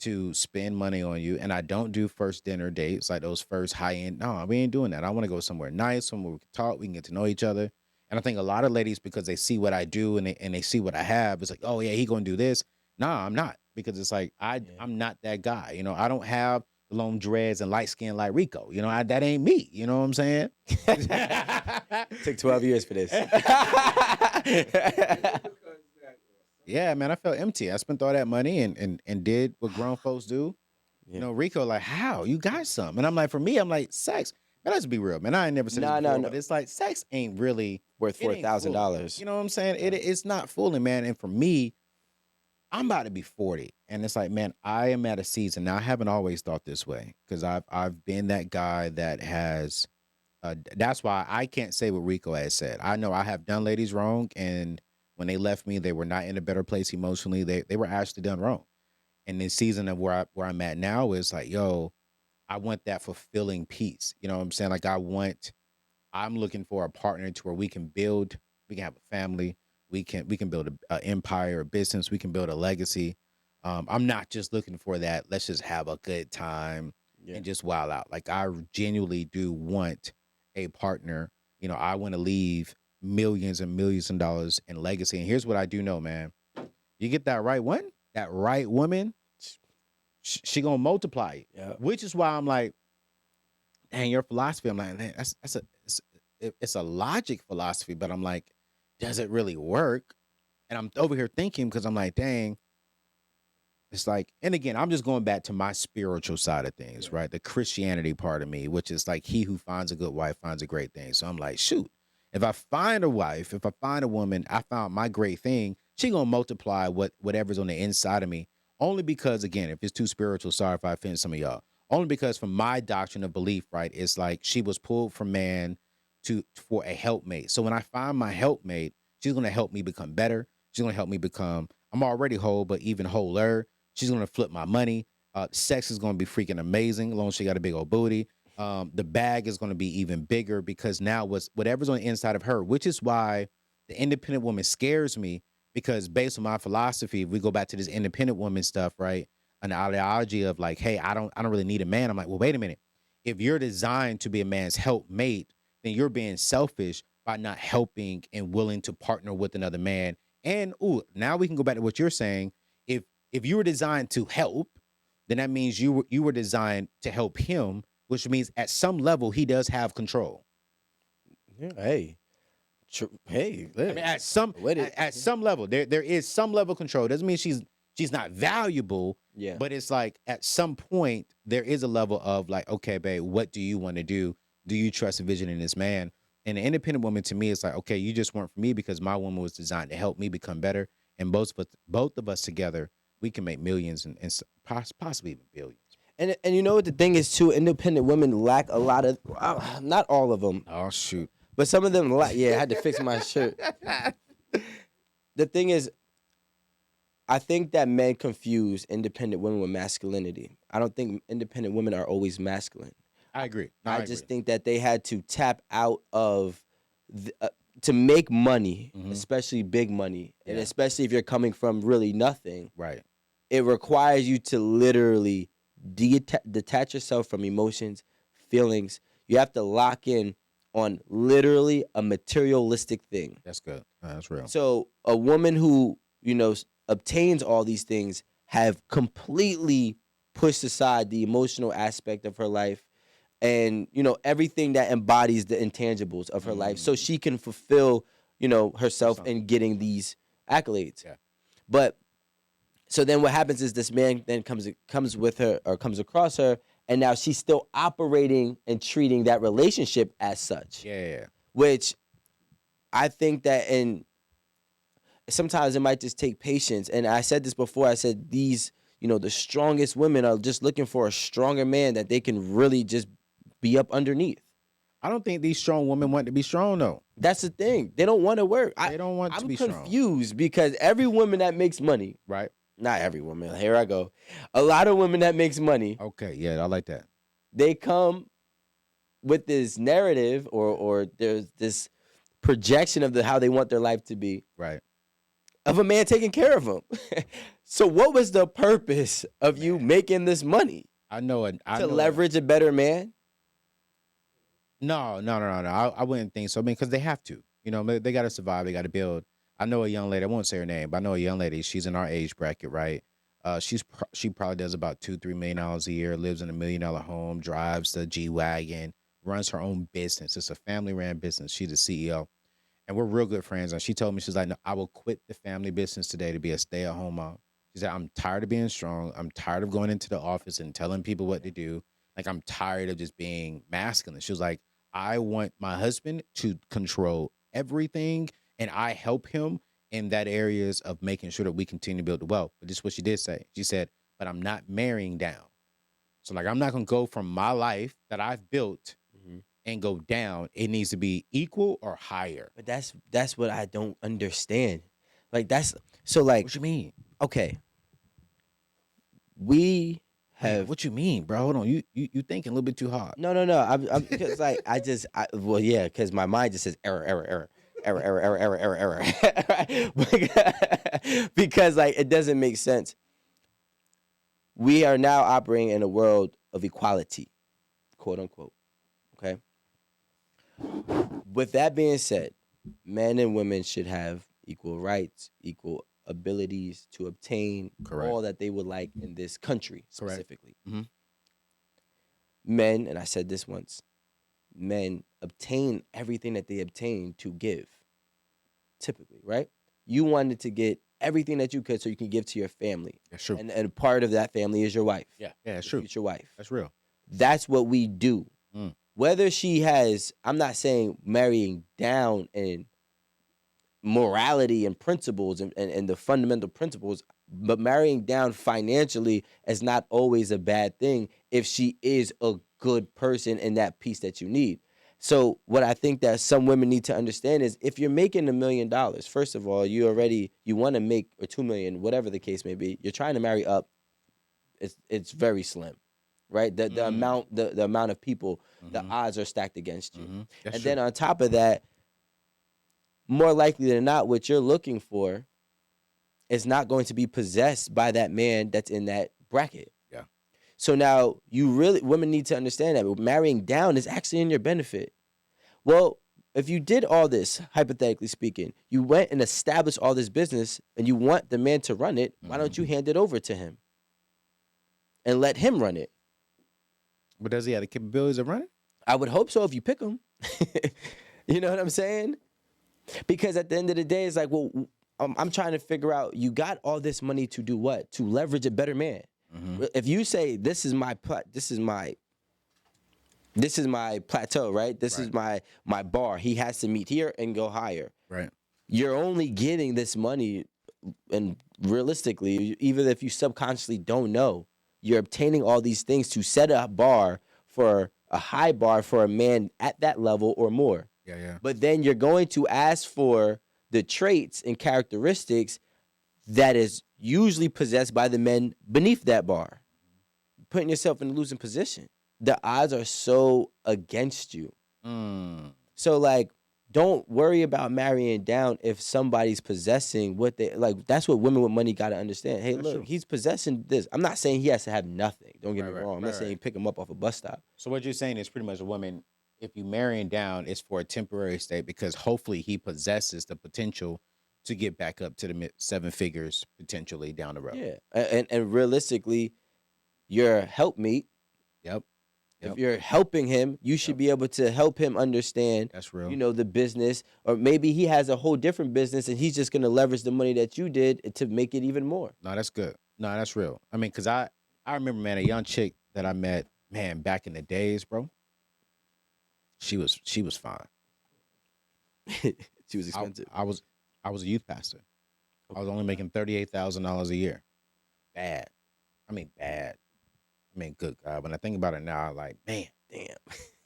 to spend money on you. And I don't do first dinner dates, like those first high end. No, we ain't doing that. I want to go somewhere nice, somewhere we can talk, we can get to know each other. And I think a lot of ladies, because they see what I do and they see what I have, it's like, oh yeah, he gonna do this. Nah, I'm not, because it's like I'm not that guy. I don't have the long dreads and light skin like Rico. That ain't me. You know what I'm saying? Took 12 years for this. Yeah, man, I felt empty. I spent all that money and did what grown folks do. Yeah. Rico, like, how? You got some. And I'm like, for me, I'm like, sex. Man, let's be real, man. I ain't never said this before, No. but it's like sex ain't really Worth it ain't $4,000. fooling. You know what I'm saying? It's not fooling, man. And for me, I'm about to be 40, and it's like, man, I am at a season now. I haven't always thought this way because I've been that guy that has. That's why I can't say what Rico has said. I know I have done ladies wrong, and when they left me, they were not in a better place emotionally. They were actually done wrong. And the season of where I'm at now is like, yo, I want that fulfilling piece. You know what I'm saying? Like I'm looking for a partner to where we can have a family, we can build a empire, a business, we can build a legacy. I'm not just looking for that. Let's just have a good time Yeah. and just wild out. Like I genuinely do want a partner. You know, I want to leave millions and millions of dollars in legacy. And here's what I do know, man. You get that right one, that right woman, she gonna multiply it. Yeah. Which is why I'm like, dang, your philosophy. I'm like, man, it's a logic philosophy, but I'm like, does it really work? And I'm over here thinking because I'm like, dang, it's like, and again, I'm just going back to my spiritual side of things, Yeah. right? The Christianity part of me, which is like, he who finds a good wife finds a great thing. So I'm like, shoot, if I find a wife, if I find a woman, I found my great thing. She gonna multiply whatever's on the inside of me. Only because, again, if it's too spiritual, sorry if I offend some of y'all. Only because from my doctrine of belief, right, it's like she was pulled from man to for a helpmate. So when I find my helpmate, she's gonna help me become better. She's gonna help me become. I'm already whole, but even wholer. She's gonna flip my money. Sex is gonna be freaking amazing, as long as she got a big old booty. The bag is gonna be even bigger because now whatever's on the inside of her, which is why the independent woman scares me, because based on my philosophy, if we go back to this independent woman stuff, right? An ideology of like, hey, I don't really need a man. I'm like, well, wait a minute. If you're designed to be a man's helpmate, then you're being selfish by not helping and willing to partner with another man. And now we can go back to what you're saying. If you were designed to help, then that means you were designed to help him, which means at some level he does have control. Yeah. Hey. Hey. I mean, at some What it? at some level, there is some level of control. Doesn't mean she's not valuable, Yeah. but it's like at some point there is a level of like, okay, babe, what do you want to do? Do you trust a vision in this man? And the independent woman to me is like, okay, you just weren't for me because my woman was designed to help me become better, and both of us together, we can make millions and possibly even billions. And you know what the thing is too? Independent women lack a lot of, not all of them, Oh shoot! but some of them lack. Yeah, I had to fix my shirt. The thing is, I think that men confuse independent women with masculinity. I don't think independent women are always masculine. I agree. No, I I just agree. think that they had to tap out of to make money, Mhm. especially big money, and Yeah. especially if you're coming from really nothing. Right. It requires you to literally detach yourself from emotions, feelings. You have to lock in on literally a materialistic thing. That's good. That's real. So a woman who obtains all these things have completely pushed aside the emotional aspect of her life, and everything that embodies the intangibles of her life, so Mm. she can fulfill herself Something. in getting these accolades. Yeah. But so then what happens is this man then comes with her, or comes across her, and now she's still operating and treating that relationship as such, Yeah. which I think that, and sometimes it might just take patience. And I said this before. I said these, the strongest women are just looking for a stronger man that they can really just be up underneath. I don't think these strong women want to be strong though. That's the thing. They don't want to work. They don't want to I'm be strong, confused because every woman that makes money, right? not every woman, here I go. A lot of women that makes money, Okay, yeah, I like that. they come with this narrative, or there's this projection of how they want their life to be, Right. of a man taking care of them. So what was the purpose of you Man. making this money? I know it. I To know. leverage a better man? No. I wouldn't think so. I mean, because they have to. You know, they got to survive. They got to build. I know a young lady. I won't say her name, but I know a young lady. She's in our age bracket, right? She probably does about $2-3 million a year. Lives in $1 million home. Drives the G wagon. Runs her own business. It's a family ran business. She's the CEO, and we're real good friends. And she told me, she's like, no, I will quit the family business today to be a stay at home mom. She said, I'm tired of being strong. I'm tired of going into the office and telling people what to do. Like, I'm tired of just being masculine. She was like, I want my husband to control everything, and I help him in that areas of making sure that we continue to build the wealth. But this is what she did say. She said, but I'm not marrying down. So like I'm not gonna go from my life that I've built Mhm. and go down. It needs to be equal or higher. But that's what I don't understand. Like that's so like What you mean? okay, we Wait, have what you mean, bro? Hold on. You thinking a little bit too hard. no. I'm because like well yeah, because my mind just says error. Because like it doesn't make sense. We are now operating in a world of equality, quote unquote. Okay. With that being said, men and women should have equal rights, equal abilities to obtain Correct. all that they would like in this country Correct. specifically. Mhm. Men, and I said this once, men obtain everything that they obtain to give, typically, right? You wanted to get everything that you could so you can give to your family. That's true. And part of that family is your wife. Yeah, that's your true. future wife. That's real. That's what we do. Mm. Whether she has, I'm not saying marrying down in morality and principles and the fundamental principles, but marrying down financially is not always a bad thing if she is a good person in that piece that you need. So what I think that some women need to understand is if you're making $1 million, first of all, you want to make or 2 million, whatever the case may be, you're trying to marry up, it's very slim. Right? The amount the amount of people, the odds are stacked against you. That's And true. then on top of that, more likely than not, what you're looking for is not going to be possessed by that man that's in that bracket. Yeah. So now women need to understand that marrying down is actually in your benefit. Well, if you did all this, hypothetically speaking, you went and established all this business and you want the man to run it, why don't you hand it over to him and let him run it? But does he have the capabilities of running? I would hope so if you pick him. You know what I'm saying? Because at the end of the day, it's like, well, I'm trying to figure out, you got all this money to do what? To leverage a better man. If you say, this is my plateau, right? This is my bar. He has to meet here and go higher. Right. You're only getting this money, and realistically, even if you subconsciously don't know, you're obtaining all these things to set a high bar for a man at that level or more. Yeah. But then you're going to ask for the traits and characteristics that is usually possessed by the men beneath that bar, putting yourself in a losing position. The odds are so against you. So like, don't worry about marrying down if somebody's possessing what they like. That's what women with money got to understand. Hey, That's look, true. he's possessing this. I'm not saying he has to have nothing. Don't get me Right, wrong. I'm not saying you pick him up off a bus stop. So what you're saying is pretty much a woman, if you marrying down, it's for a temporary state because hopefully he possesses the potential to get back up to the mid 7 figures potentially down the road. Yeah, and realistically, your helpmeet. Yep. If you're helping him, you should be able to help him understand, That's real. you know, the business, or maybe he has a whole different business and he's just going to leverage the money that you did to make it even more. No, that's good. No, that's real. I mean, because I remember, man, a young chick that I met, man, back in the days, bro. She was fine. She was expensive. I was a youth pastor. I was only making $38,000 a year. Bad. I mean, bad. I mean, good God. When I think about it now, I'm like, man, Damn.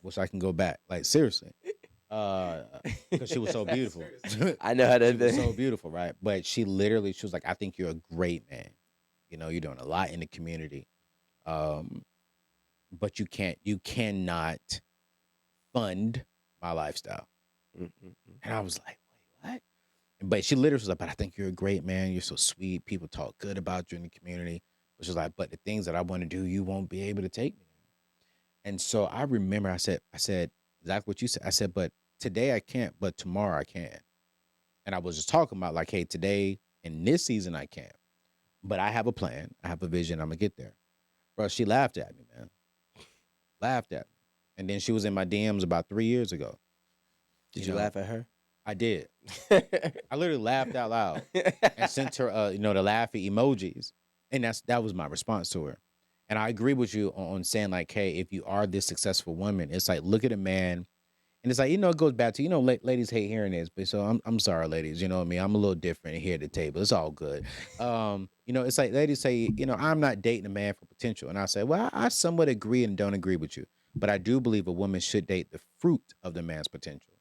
wish I can go back. Like, seriously. Because she was so beautiful. I know how She to was so beautiful, right? But she was like, I think you're a great man. You know, you're doing a lot in the community. But you cannot fund my lifestyle. And I was like, wait, what? But she literally was like, but I think you're a great man. You're so sweet. People talk good about you in the community. But she's like, but the things that I want to do, you won't be able to take me. And so I remember I said exactly what you said. I said, but today I can't, but tomorrow I can. And I was just talking about like, hey, today in this season I can't. But I have a plan. I have a vision. I'm going to get there. Bro, she laughed at me, man. Laughed at me. And then she was in my DMs about 3 years ago. Did you laugh at her? I did. I literally laughed out loud and sent her, the laughy emojis. And that was my response to her. And I agree with you on saying like, hey, if you are this successful woman, it's like, look at a man. And it's like, it goes back to, ladies hate hearing this, but so I'm sorry, ladies. You know what I mean? I'm a little different here at the table. It's all good. It's like ladies say, I'm not dating a man for potential. And I say, well, I somewhat agree and don't agree with you. But I do believe a woman should date the fruit of the man's potential.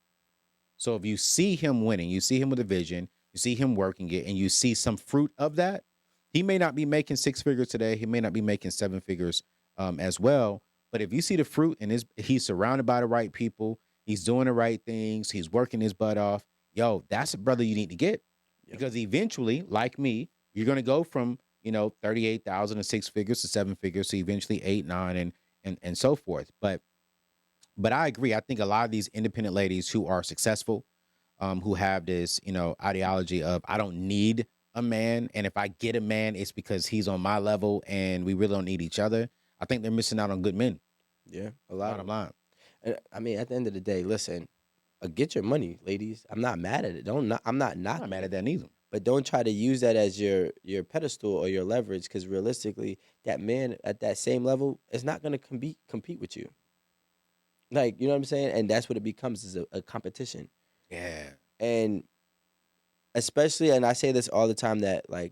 So if you see him winning, you see him with a vision, you see him working it, and you see some fruit of that, he may not be making six figures today. He may not be making seven figures as well. But if you see the fruit and he's surrounded by the right people, he's doing the right things, he's working his butt off, yo, that's a brother you need to get. Yep. Because eventually, like me, you're gonna go from 38,000 to six figures to seven figures to eventually eight, nine, and so forth. But I agree. I think a lot of these independent ladies who are successful, who have this, ideology of I don't need a man, and if I get a man, it's because he's on my level, and we really don't need each other. I think they're missing out on good men. Yeah, a lot Bottom of. line, And I mean, at the end of the day, listen, get your money, ladies. I'm not mad at it. I'm not I'm not knocking mad it. at that neither. But don't try to use that as your pedestal or your leverage, because realistically, that man at that same level is not going to compete with you. Like, you know what I'm saying? And that's what it becomes, is a competition. Yeah. And especially, and I say this all the time, that like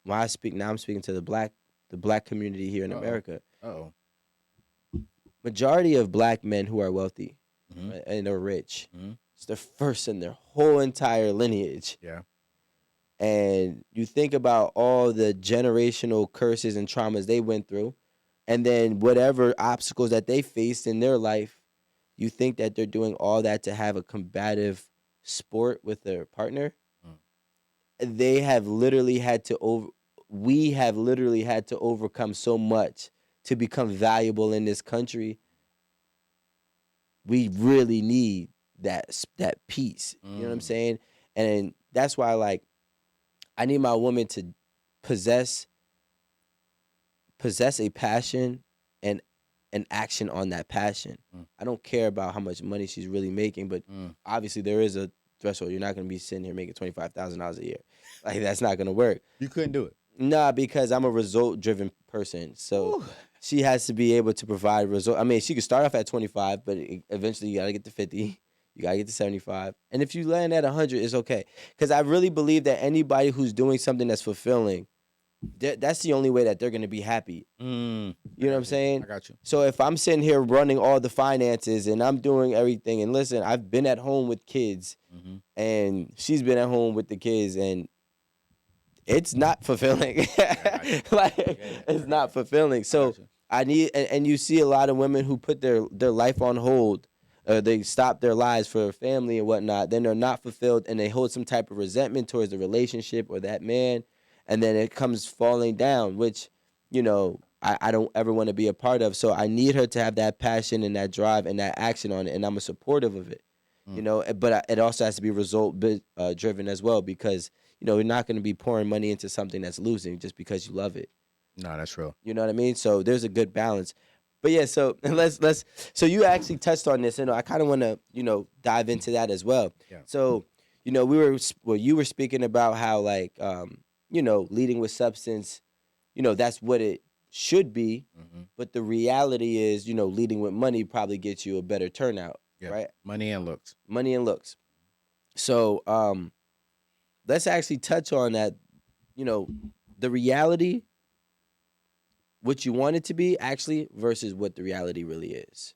when I speak now, I'm speaking to the black community here in Uh-oh. America. Uh-oh. Majority of black men who are wealthy, Mm-hmm. right, and are rich, Mm-hmm. it's the first in their whole entire lineage. Yeah. And you think about all the generational curses and traumas they went through, and then whatever obstacles that they faced in their life, you think that they're doing all that to have a combative sport with their partner. Mm. They have literally had to over We have literally had to overcome so much to become valuable in this country. We really need that peace. You know what I'm Mm. saying? And that's why, like, I need my woman to possess a passion and an action on that passion. Mm. I don't care about how much money she's really making, but Mm. obviously there is a threshold. You're not going to be sitting here making $25,000 a year. Like, that's not going to work. You couldn't do it. Nah, because I'm a result-driven person. So Ooh. she has to be able to provide result. I mean, she could start off at 25, but eventually you got to get to 50. You got to get to 75. And if you land at 100, it's okay. Because I really believe that anybody who's doing something that's fulfilling, that's the only way that they're going to be happy. Mm. You know what I'm saying? I got you. So if I'm sitting here running all the finances and I'm doing everything, and listen, I've been at home with kids, Mm-hmm. and she's been at home with the kids, and it's not fulfilling. Like, it's not fulfilling. So I need, and you see a lot of women who put their life on hold. They stop their lives for family and whatnot. Then they're not fulfilled, and they hold some type of resentment towards the relationship or that man, and then it comes falling down, which, I don't ever want to be a part of. So I need her to have that passion and that drive and that action on it, and I'm a supportive of it. But it also has to be result driven as well, because you're not going to be pouring money into something that's losing just because you love it. No, that's real. You know what I mean? So there's a good balance. But yeah, so let's so you actually touched on this, and I kind of want to dive into that as well. Yeah. So you were speaking about how, like, leading with substance, that's what it should be, Mm-hmm. but the reality is, leading with money probably gets you a better turnout, Yeah. right? Money and looks. Money and looks. So let's actually touch on that. The reality, what you want it to be actually, versus what the reality really is.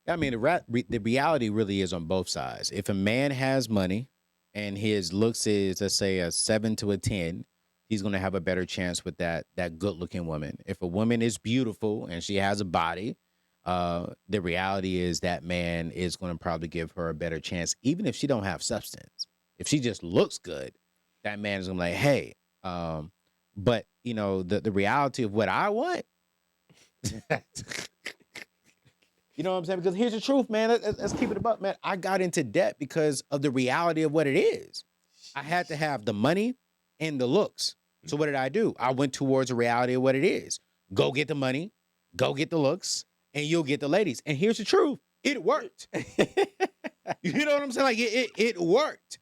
I mean, the reality really is on both sides. If a man has money and his looks is, let's say, a 7 to a 10, he's going to have a better chance with that good looking woman. If a woman is beautiful and she has a body, the reality is that man is going to probably give her a better chance, even if she don't have substance. If she just looks good, that man is going to be like, hey, but the reality of what I want. You know what I'm saying? Because here's the truth, man. Let's keep it above, man. I got into debt because of the reality of what it is. I had to have the money and the looks. So what did I do? I went towards the reality of what it is. Go get the money, go get the looks, and you'll get the ladies. And here's the truth. It worked. You know what I'm saying? Like, it worked.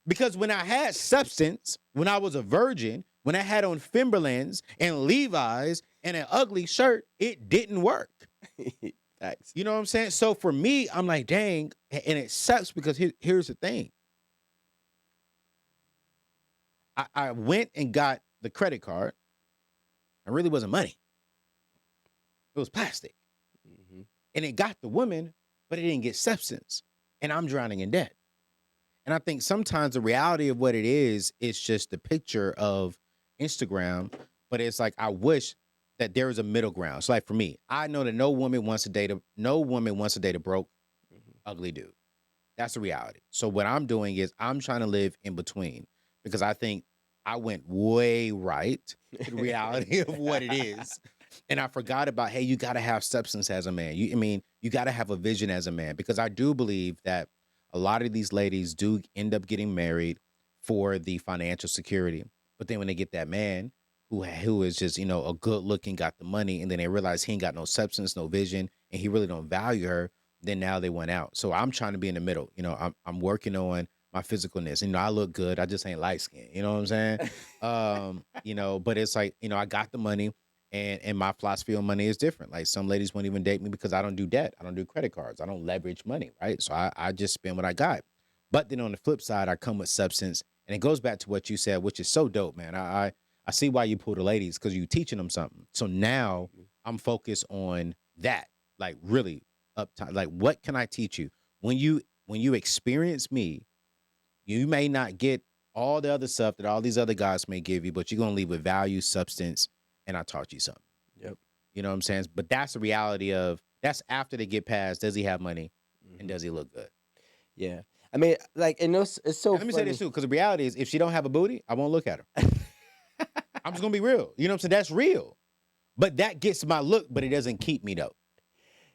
Because when I had substance, when I was a virgin, when I had on Timberlands and Levi's and an ugly shirt, it didn't work. Facts. You know what I'm saying? So for me, I'm like, dang, and it sucks because here's the thing. I went and got the credit card. It really wasn't money. It was plastic. Mm-hmm. And it got the woman, but it didn't get substance. And I'm drowning in debt. And I think sometimes the reality of what it is just the picture of Instagram. But it's like I wish that there was a middle ground. So like for me, I know that no woman wants to date a broke, Mm-hmm. ugly dude. That's the reality. So what I'm doing is I'm trying to live in between because I think I went way right to the reality of what it is. And I forgot about, hey, you got to have substance as a man. You got to have a vision as a man because I do believe that a lot of these ladies do end up getting married for the financial security. But then when they get that man who is just, a good looking, got the money, and then they realize he ain't got no substance, no vision, and he really don't value her, then now they went out. So I'm trying to be in the middle. I'm working on my physicalness. I look good. I just ain't light skinned. You know what I'm saying? But it's like, I got the money and my philosophy on money is different. Like some ladies won't even date me because I don't do debt. I don't do credit cards. I don't leverage money, right? So I just spend what I got. But then on the flip side, I come with substance. And it goes back to what you said, which is so dope, man. I see why you pull the ladies because you teaching them something. So now I'm focused on that, like really uptime. Like, what can I teach you? When you experience me, you may not get all the other stuff that all these other guys may give you, but you're gonna leave with value, substance, and I taught you something. Yep. You know what I'm saying? But that's the reality of that's after they get past. Does he have money, and Mm-hmm. does he look good? Yeah. I mean, like, and it's so And let me say funny. this too, because the reality is, if she don't have a booty, I won't look at her. I'm just gonna be real. You know what I'm saying? That's real. But that gets my look, but it doesn't keep me though.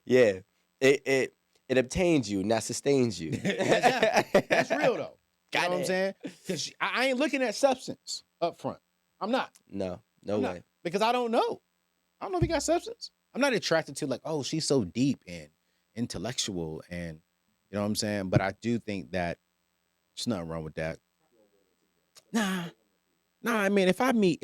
Yeah. It obtains you, not sustains you. Exactly. That's real though. You know Got what I'm it. saying? Because I ain't looking at substance up front. I'm not. No, no I'm way. not. Because I don't know. I don't know if he got substance. I'm not attracted to like, oh, she's so deep and intellectual and you know what I'm saying? But I do think that there's nothing wrong with that. Nah. No, I mean, if I meet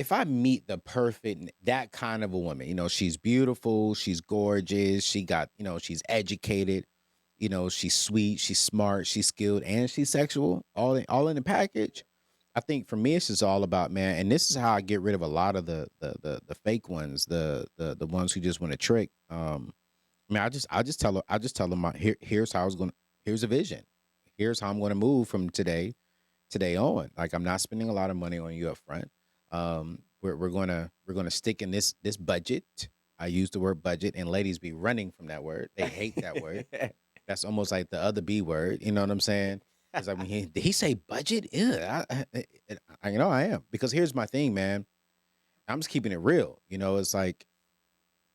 the perfect that kind of a woman, she's beautiful, she's gorgeous, she got, she's educated, she's sweet, she's smart, she's skilled, and she's sexual, all in the package. I think for me, it's just all about man, and this is how I get rid of a lot of the fake ones, the ones who just want to trick. I mean, I just tell them here's how I was gonna here's a vision, here's how I'm gonna move from today on. Like I'm not spending a lot of money on you up front. We're gonna stick in this budget. I use the word budget, and ladies be running from that word. They hate that word. That's almost like the other B word. You know what I'm saying? It's like did he say budget? Yeah, I am because here's my thing, man. I'm just keeping it real. It's like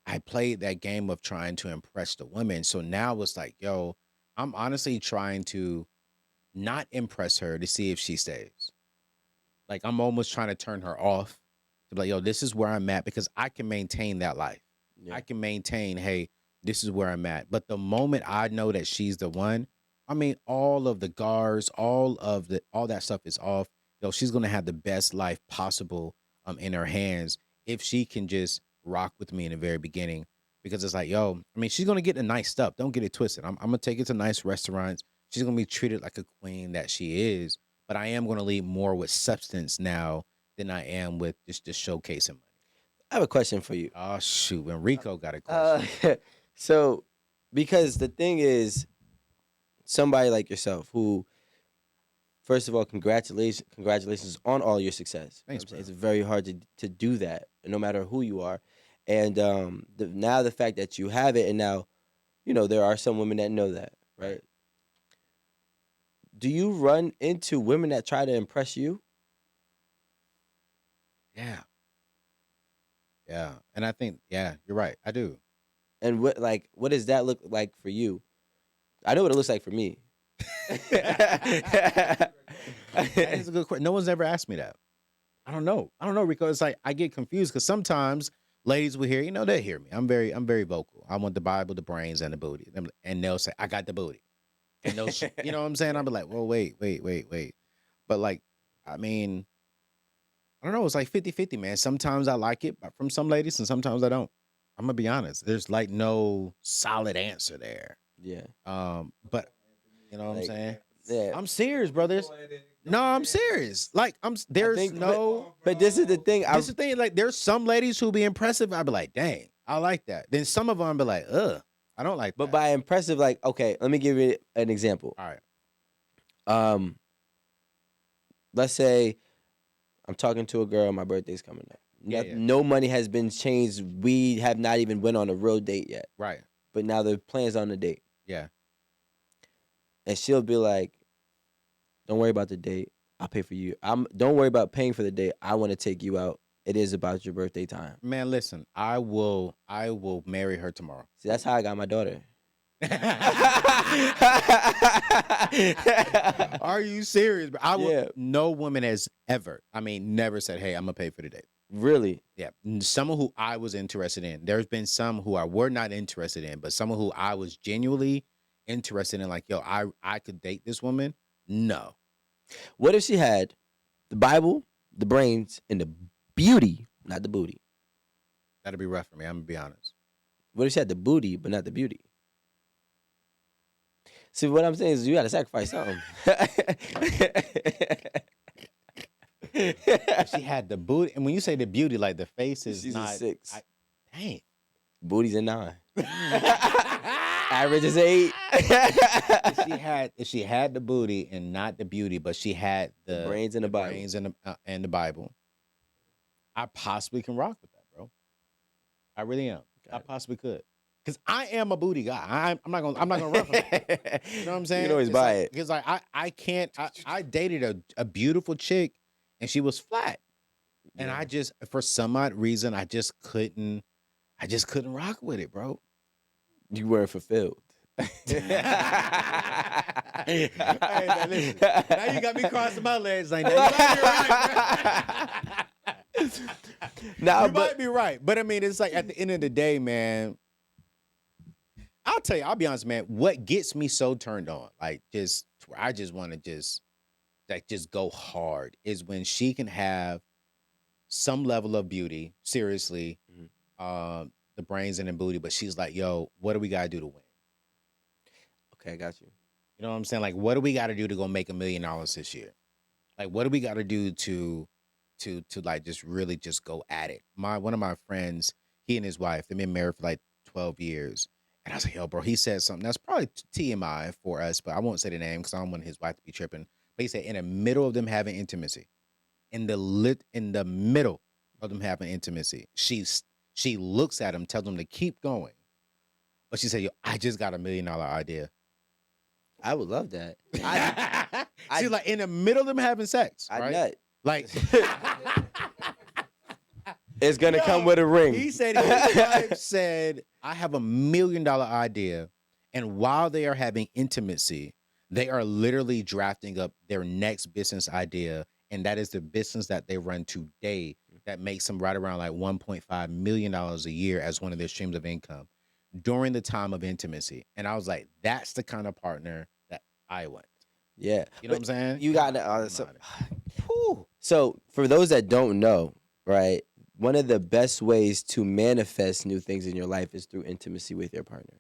I played that game of trying to impress the women. So now it's like, yo, I'm honestly trying to not impress her to see if she stays. Like I'm almost trying to turn her off to be like, yo, this is where I'm at because I can maintain that life. Yeah. I can maintain, hey, this is where I'm at. But the moment I know that she's the one, I mean, all of the guards, all that stuff is off. Yo, she's gonna have the best life possible in her hands if she can just rock with me in the very beginning. Because it's like, yo, I mean, she's gonna get the nice stuff. Don't get it twisted. I'm gonna take her to nice restaurants. She's gonna be treated like a queen that she is, but I am going to lead more with substance now than I am with just showcasing money. I have a question for you. Oh shoot, Enrico got a question. So, because the thing is, somebody like yourself, who, first of all, congratulations on all your success. You know Thanks, what I'm saying? bro. It's very hard to do that, no matter who you are. And now the fact that you have it, and now, there are some women that know that, right? Do you run into women that try to impress you? Yeah, yeah, and I think yeah, you're right. I do. And what does that look like for you? I know what it looks like for me. That is a good question. No one's ever asked me that. I don't know. I don't know, Rico. It's like I get confused because sometimes ladies will hear, they hear me. I'm very vocal. I want the Bible, the brains, and the booty, and they'll say, "I got the booty," and they'll, you know what I'm saying? I'll be like, "Well, wait," but like, I mean, I don't know. It's like 50-50, man. Sometimes I like it from some ladies, and sometimes I don't. I'm gonna be honest. There's like no solid answer there. Yeah. But you know what I'm Like, saying? yeah. I'm serious, brothers. No, I'm serious. Like I there's think, no. but this is the thing. This is the thing. Like there's some ladies who be impressive. I'd be like, dang, I like that. Then some of them be like, ugh, I don't like But that. by impressive, like, okay, let me give you an example. All right. Um, let's say I'm talking to a girl. My birthday's coming up. Yeah. No money has been changed. We have not even went on a real date yet. Right. But now the plans on the date, Yeah. and she'll be like, "Don't worry about the date. I'll pay for you. Don't worry about paying for the date. I want to take you out. It is about your birthday time." Man, listen, I will marry her tomorrow. See, that's how I got my daughter. Are you serious? I will, Yeah. no woman has ever, never said, hey, I'm gonna pay for the date. Really? Yeah. Someone who I was interested in. There's been some who I were not interested in, but someone who I was genuinely interested in, like, yo, I could date this woman. No. What if she had the Bible, the brains, and the beauty, not the booty? That'd be rough for me. I'm gonna be honest. What if she had the booty but not the beauty? See, what I'm saying is you got to sacrifice something. If she had the booty, and when you say the beauty, like the face is She's not a 6. Dang. Booty's a 9. Average is 8. If she had the booty and not the beauty, but she had the brains and the Bible. brains and the Bible, I possibly can rock with that, bro. I really am. I possibly could, because I am a booty guy. I'm not gonna rough with that. You know what I'm saying? You can always buy it. Because like I can't. I dated a beautiful chick, and she was flat, and I just, for some odd reason, I just couldn't rock with it, bro. You weren't fulfilled. Hey, man, listen. Now you got me crossing my legs like that. You might be right, bro. Might be right. But it's like at the end of the day, man, I'll tell you, I'll be honest, man, what gets me so turned on, like just where I just want to just go hard, is when she can have some level of beauty, seriously, the brains and the booty, but she's like, yo, what do we gotta do to win? Okay, I got you. You know what I'm saying? Like, what do we got to do to go make $1 million this year? Like, what do we got to do to like just really just go at it? One of my friends, he and his wife, they've been married for like 12 years. And I was like, yo, bro, he said something that's probably TMI for us, but I won't say the name because I don't want his wife to be tripping. But he said, in the middle of them having intimacy, in the middle of them having intimacy, she looks at him, tells him to keep going. But she said, yo, I just got $1 million idea. I would love that. She's like in the middle of them having sex. I right? nut. Like it's gonna come with a ring. He said his wife said, I have $1 million idea. And while they are having intimacy, they are literally drafting up their next business idea. And that is the business that they run today that makes them right around like $1.5 million a year as one of their streams of income during the time of intimacy. And I was like, that's the kind of partner that I want. Yeah. You know what I'm saying? You got to. So for those that don't know, right, one of the best ways to manifest new things in your life is through intimacy with your partner.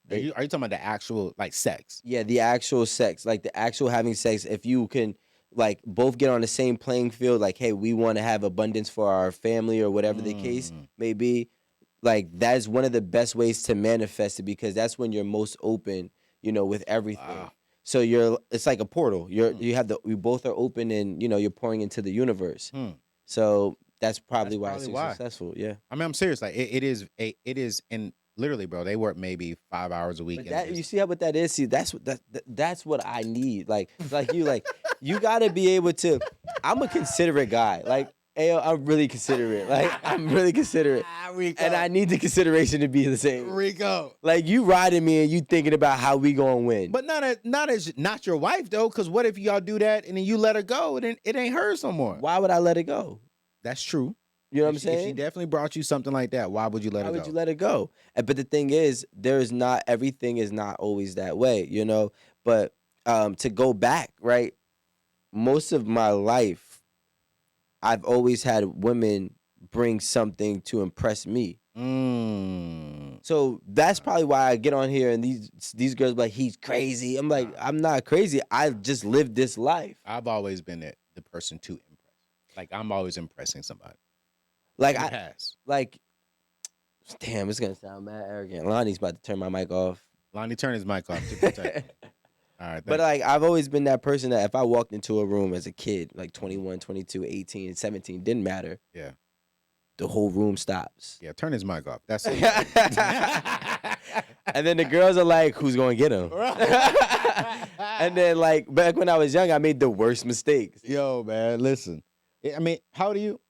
Are you talking about the actual like sex? Yeah, the actual sex, like the actual having sex. If you can like both get on the same playing field, like, hey, we want to have abundance for our family or whatever the case may be. Like that is one of the best ways to manifest it, because that's when you're most open, with everything. Wow. So it's like a portal. We both are open, and you're pouring into the universe. So that's probably why it's successful. Yeah. I'm serious. Like it is, and literally, bro, they work maybe 5 hours a week. But you see what that is? See, that's what I need. Like you gotta be able to. I'm a considerate guy. Like, Ayo, I'm really considerate. Like, I'm really considerate. And I need the consideration to be the same. Rico. Like, you riding me and you thinking about how we gonna win. But not your wife, though, because what if y'all do that and then you let her go and it ain't hers no more? Why would I let it go? That's true. You know what I'm saying? If she definitely brought you something like that, why would you let her go? Why would you let it go? But the thing is, everything is not always that way, But to go back, right? Most of my life, I've always had women bring something to impress me. So that's probably why I get on here and these girls be like, he's crazy. I'm like, I'm not crazy. I just lived this life. I've always been the person to impress. Like I'm always impressing somebody. Like In the I past. like. Damn, it's gonna sound mad arrogant. Lonnie's about to turn my mic off. Lonnie, turn his mic off to protect. All right, But like I've always been that person that if I walked into a room as a kid, like 21, 22, 18, 17, didn't matter. Yeah. The whole room stops. Yeah, turn his mic off. That's it. And then the girls are like, who's gonna get him? And then like back when I was young, I made the worst mistakes. Yo, man, listen. I mean, how old are you?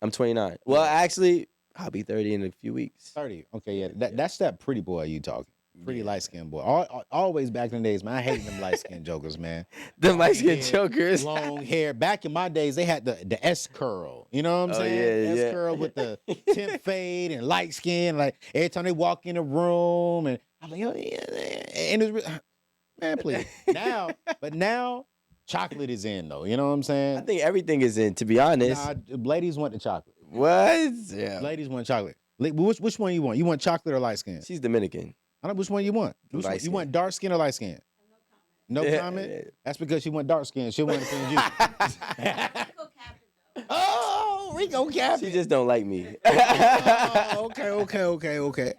I'm 29. Well, actually, I'll be 30 in a few weeks. 30. Okay, yeah. That's that pretty boy you talking. Pretty light-skinned boy. Always back in the days, man. I hated them light-skinned jokers, man. Them light-skinned hair, jokers. Long hair. Back in my days, they had the S curl. You know what I'm saying? Yeah. S curl with the tint fade and light skin. Like every time they walk in a room, and I'm like, oh yeah, and it's man, please. Now, chocolate is in though. You know what I'm saying? I think everything is in, to be honest. Nah, ladies want the chocolate. What? Yeah. Ladies want chocolate. Which one you want? You want chocolate or light skin? She's Dominican. I don't know which one you want. Which one? You want dark skin or light skin? No comment. Yeah. That's because she want dark skin. She want to skin you. Oh, Rico Cap. She just don't like me. Oh, okay.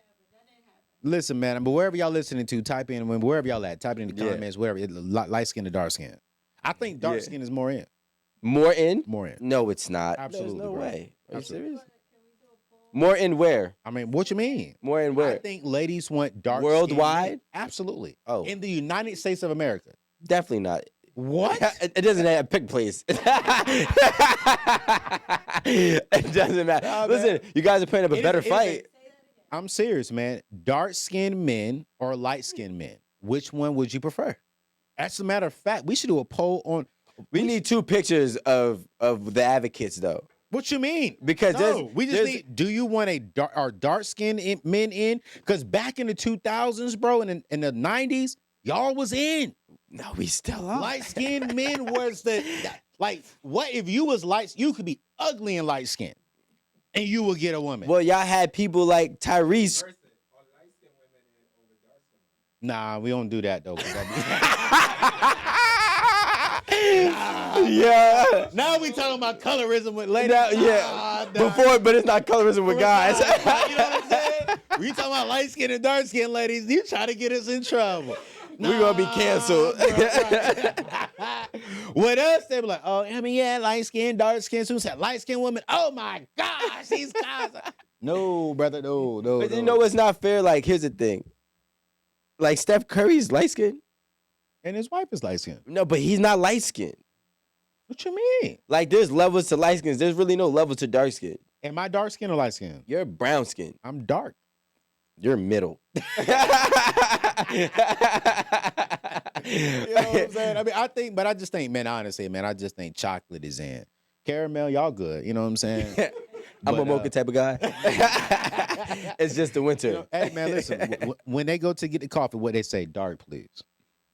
Listen, man, but wherever y'all listening to, type in wherever y'all at. Type it in the comments. Wherever, light skin or dark skin. I think dark skin is more in. More in? More in. No, it's not. Absolutely, There's no bro. way. Are Absolutely. you serious? More in where? I mean, what you mean? More in where? I think ladies want dark Worldwide? skin. Absolutely. Oh. In the United States of America. Definitely not. What? It doesn't have a pick place. It doesn't matter. Nah, Listen, man. you guys are putting up a better fight. I'm serious, man. Dark-skinned men or light-skinned men? Which one would you prefer? As a matter of fact, we should do a poll on. We need two pictures of the advocates, though. What you mean? Because we just need. Do you want dark-skinned men in? Because back in the 2000s, bro, and in the 90s, y'all was in. No, we still are. Light-skinned men was like. What if you was light? You could be ugly and light-skinned, and you will get a woman. Well, y'all had people like Tyrese. Nah, we don't do that though. Yeah. Now we talking about colorism with ladies. Yeah. Before, but it's not colorism with guys. You know what I'm saying? We talking about light skin and dark skin ladies. You try to get us in trouble. We're gonna be canceled. With us, they be like, oh, I mean, yeah, light skin, dark skin. Who said light skin woman? Oh my gosh, these guys. No, brother, no. But you know what's not fair? Like, here's the thing. Like, Steph Curry's light skinned. And his wife is light skinned. No, but he's not light skinned. What you mean? Like, there's levels to light skins. There's really no level to dark skin. Am I dark skin or light skin? You're brown skin. I'm dark. You're middle. You know what I'm saying? I mean, I just think, man, honestly, man, I just think chocolate is in. Caramel, y'all good. You know what I'm saying? I'm a mocha type of guy. It's just the winter. You know, hey, man, listen. When they go to get the coffee, what they say? Dark, please.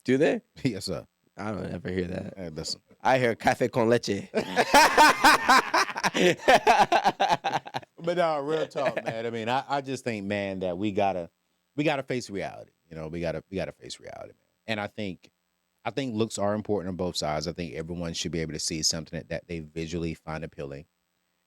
Do they? Yes, sir. I don't ever hear that. Hey, listen. I hear cafe con leche. But no, real talk, man. I mean, I just think, man, that we gotta face reality. You know, we gotta face reality, man. And I think looks are important on both sides. I think everyone should be able to see something that they visually find appealing.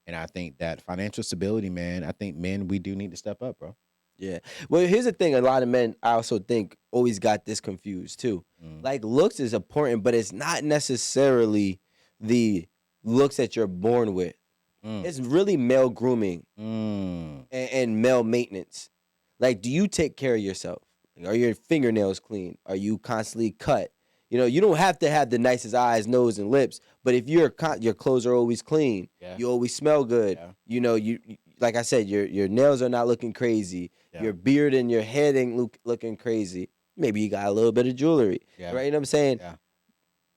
And I think that financial stability, man, I think men, we do need to step up, bro. Yeah. Well, here's the thing. A lot of men, I also think, always got this confused, too. Like, looks is important, but it's not necessarily the looks that you're born with. It's really male grooming and male maintenance. Like, do you take care of yourself? Are your fingernails clean? Are you constantly cut? You know, you don't have to have the nicest eyes, nose, and lips, but if your clothes are always clean, you always smell good. Yeah. You know, you like I said, your nails are not looking crazy. Yeah. Your beard and your head ain't looking crazy. Maybe you got a little bit of jewelry, right? You know what I'm saying? Yeah.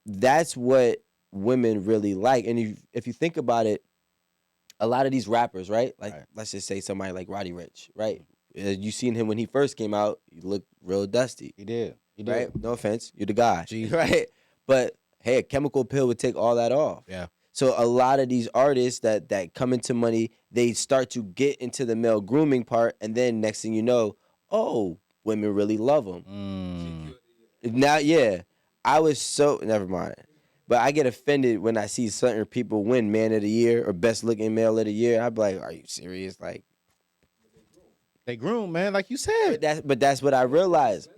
That's what women really like. And if you think about it, a lot of these rappers, right? Like, let's just say somebody like Roddy Ricch, right? You seen him when he first came out. He looked real dusty. He did. Right? No offense. You're the guy. Jeez. Right? But, hey, a chemical pill would take all that off. Yeah. So a lot of these artists that come into money, they start to get into the male grooming part, and then next thing you know, oh, women really love them. Now, yeah, I was so never mind. But I get offended when I see certain people win Man of the Year or Best Looking Male of the Year. I'm like, are you serious? Like, They groom, man, like you said. but that's what I realized.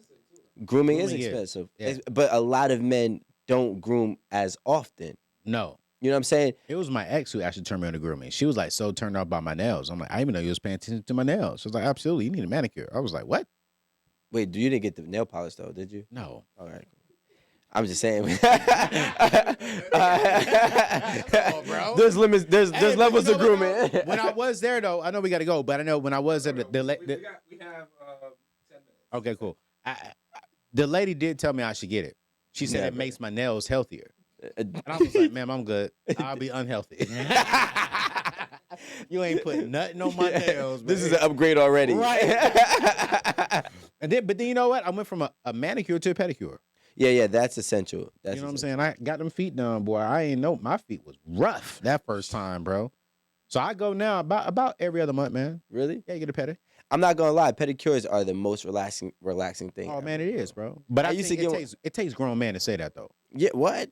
Grooming is Grooming is, expensive, yeah. but a lot of men don't groom as often. No. You know what I'm saying? It was my ex who actually turned me on to grooming. She was like so turned off by my nails. I'm like, I didn't even know you was paying attention to my nails. She was like, absolutely, you need a manicure. I was like, what? Wait, you didn't get the nail polish though, did you? No. All right. I'm just saying. bro. There's limits. There's Hey, levels but you of know what, grooming. though? When I was there, though, I know we got to go, but I know when I was at We have 10 minutes. okay, cool. The lady did tell me I should get it. She said it Never. makes my nails healthier. And I was like, ma'am, I'm good. I'll be unhealthy. You ain't putting nothing on my nails, man. This is an upgrade already. Right. But then you know what? I went from a manicure to a pedicure. Yeah, that's essential. That's You know what I'm saying? I got them feet done, boy. I ain't know my feet was rough that first time, bro. So I go now about every other month, man. Really? Yeah, you get a pedi. I'm not gonna lie. Pedicures are the most relaxing thing. Oh ever. man, it is, bro. But I I used think to it get- takes grown men to say that though. Yeah. What?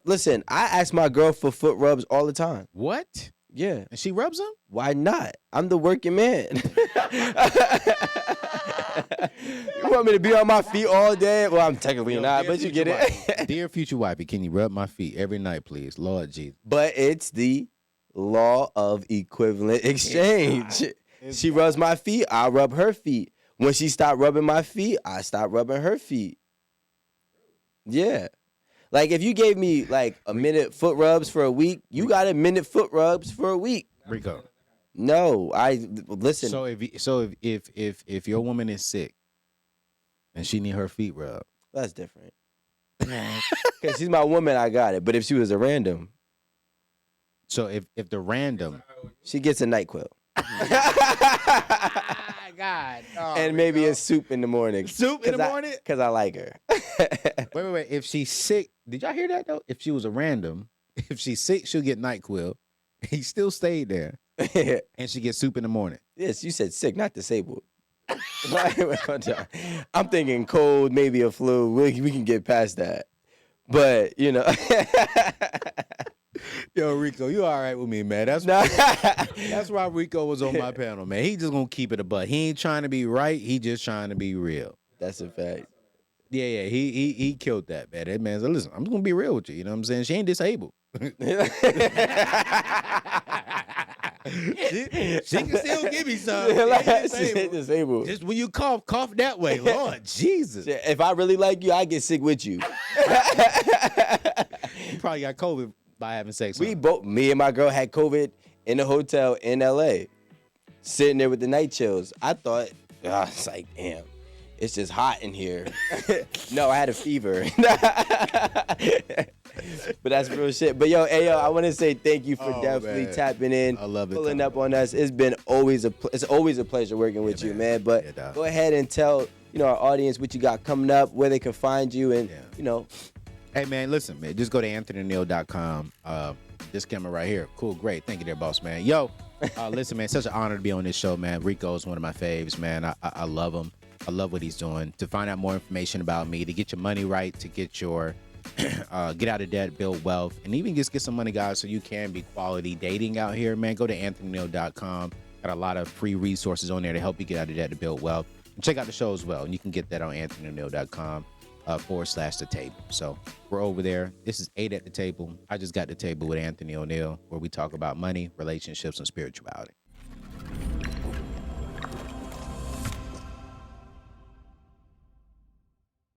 Listen. I ask my girl for foot rubs all the time. What? Yeah. And she rubs them? Why not? I'm the working man. You want me to be on my feet all day? Well, I'm technically Yo, not, dear but you future get wifey, it. Dear future wifey, can you rub my feet every night, please? Lord Jesus. But it's the law of equivalent exchange. It's She rubs my feet, I rub her feet. When she stopped rubbing my feet, I stopped rubbing her feet. Yeah. Like if you gave me like a minute foot rubs for a week, you got a minute foot rubs for a week. Rico. No, listen. So if your woman is sick and she need her feet rubbed, That's different. Cause she's my woman, I got it. But if she was a random, so if the random she gets a NyQuil. God. And maybe a soup in the morning. Soup in the morning? Cause I like her. Wait. If she's sick, did y'all hear that though? If she was a random, if she's sick, she'll get NyQuil. He still stayed there, and she gets soup in the morning. Yes, you said sick, not disabled. I'm thinking cold, maybe a flu. We can get past that. But, you know. Yo, Rico, you all right with me, man? That's why Rico was on my panel, man. He just gonna keep it a butt. He ain't trying to be right. He just trying to be real. That's a fact. Yeah. He killed that, man. That man said, listen, I'm just gonna be real with you. You know what I'm saying? She ain't disabled. she can still give me some. She ain't She's disabled. Just when you cough that way. Lord Jesus. If I really like you, I get sick with you. You probably got COVID by having sex. Me and my girl had COVID in a hotel in LA, sitting there with the night chills. I thought, it's like, damn, it's just hot in here. No, I had a fever. But that's real shit. But yo, I want to say thank you for definitely man. tapping in, I love it, pulling Tom. up on us. It's been always a pleasure working with you, man. But Yeah, dog. go ahead and tell our audience what you got coming up, where they can find you, and Hey man, listen, man. Just go to anthonyneal.com. This camera right here. Cool, great. Thank you there, boss man. Yo, listen, man, such an honor to be on this show, man. Rico's one of my faves, man. I love him. I love what he's doing. To find out more information about me, to get your money right, to get your get out of debt, build wealth, and even just get some money, guys, so you can be quality dating out here, man. Go to anthonyneal.com. Got a lot of free resources on there to help you get out of debt to build wealth. And check out the show as well. And you can get that on anthonyneal.com. /the table. So we're over there. This is 8 at the table. I just got the table with Anthony O'Neill, where we talk about money, relationships, and spirituality.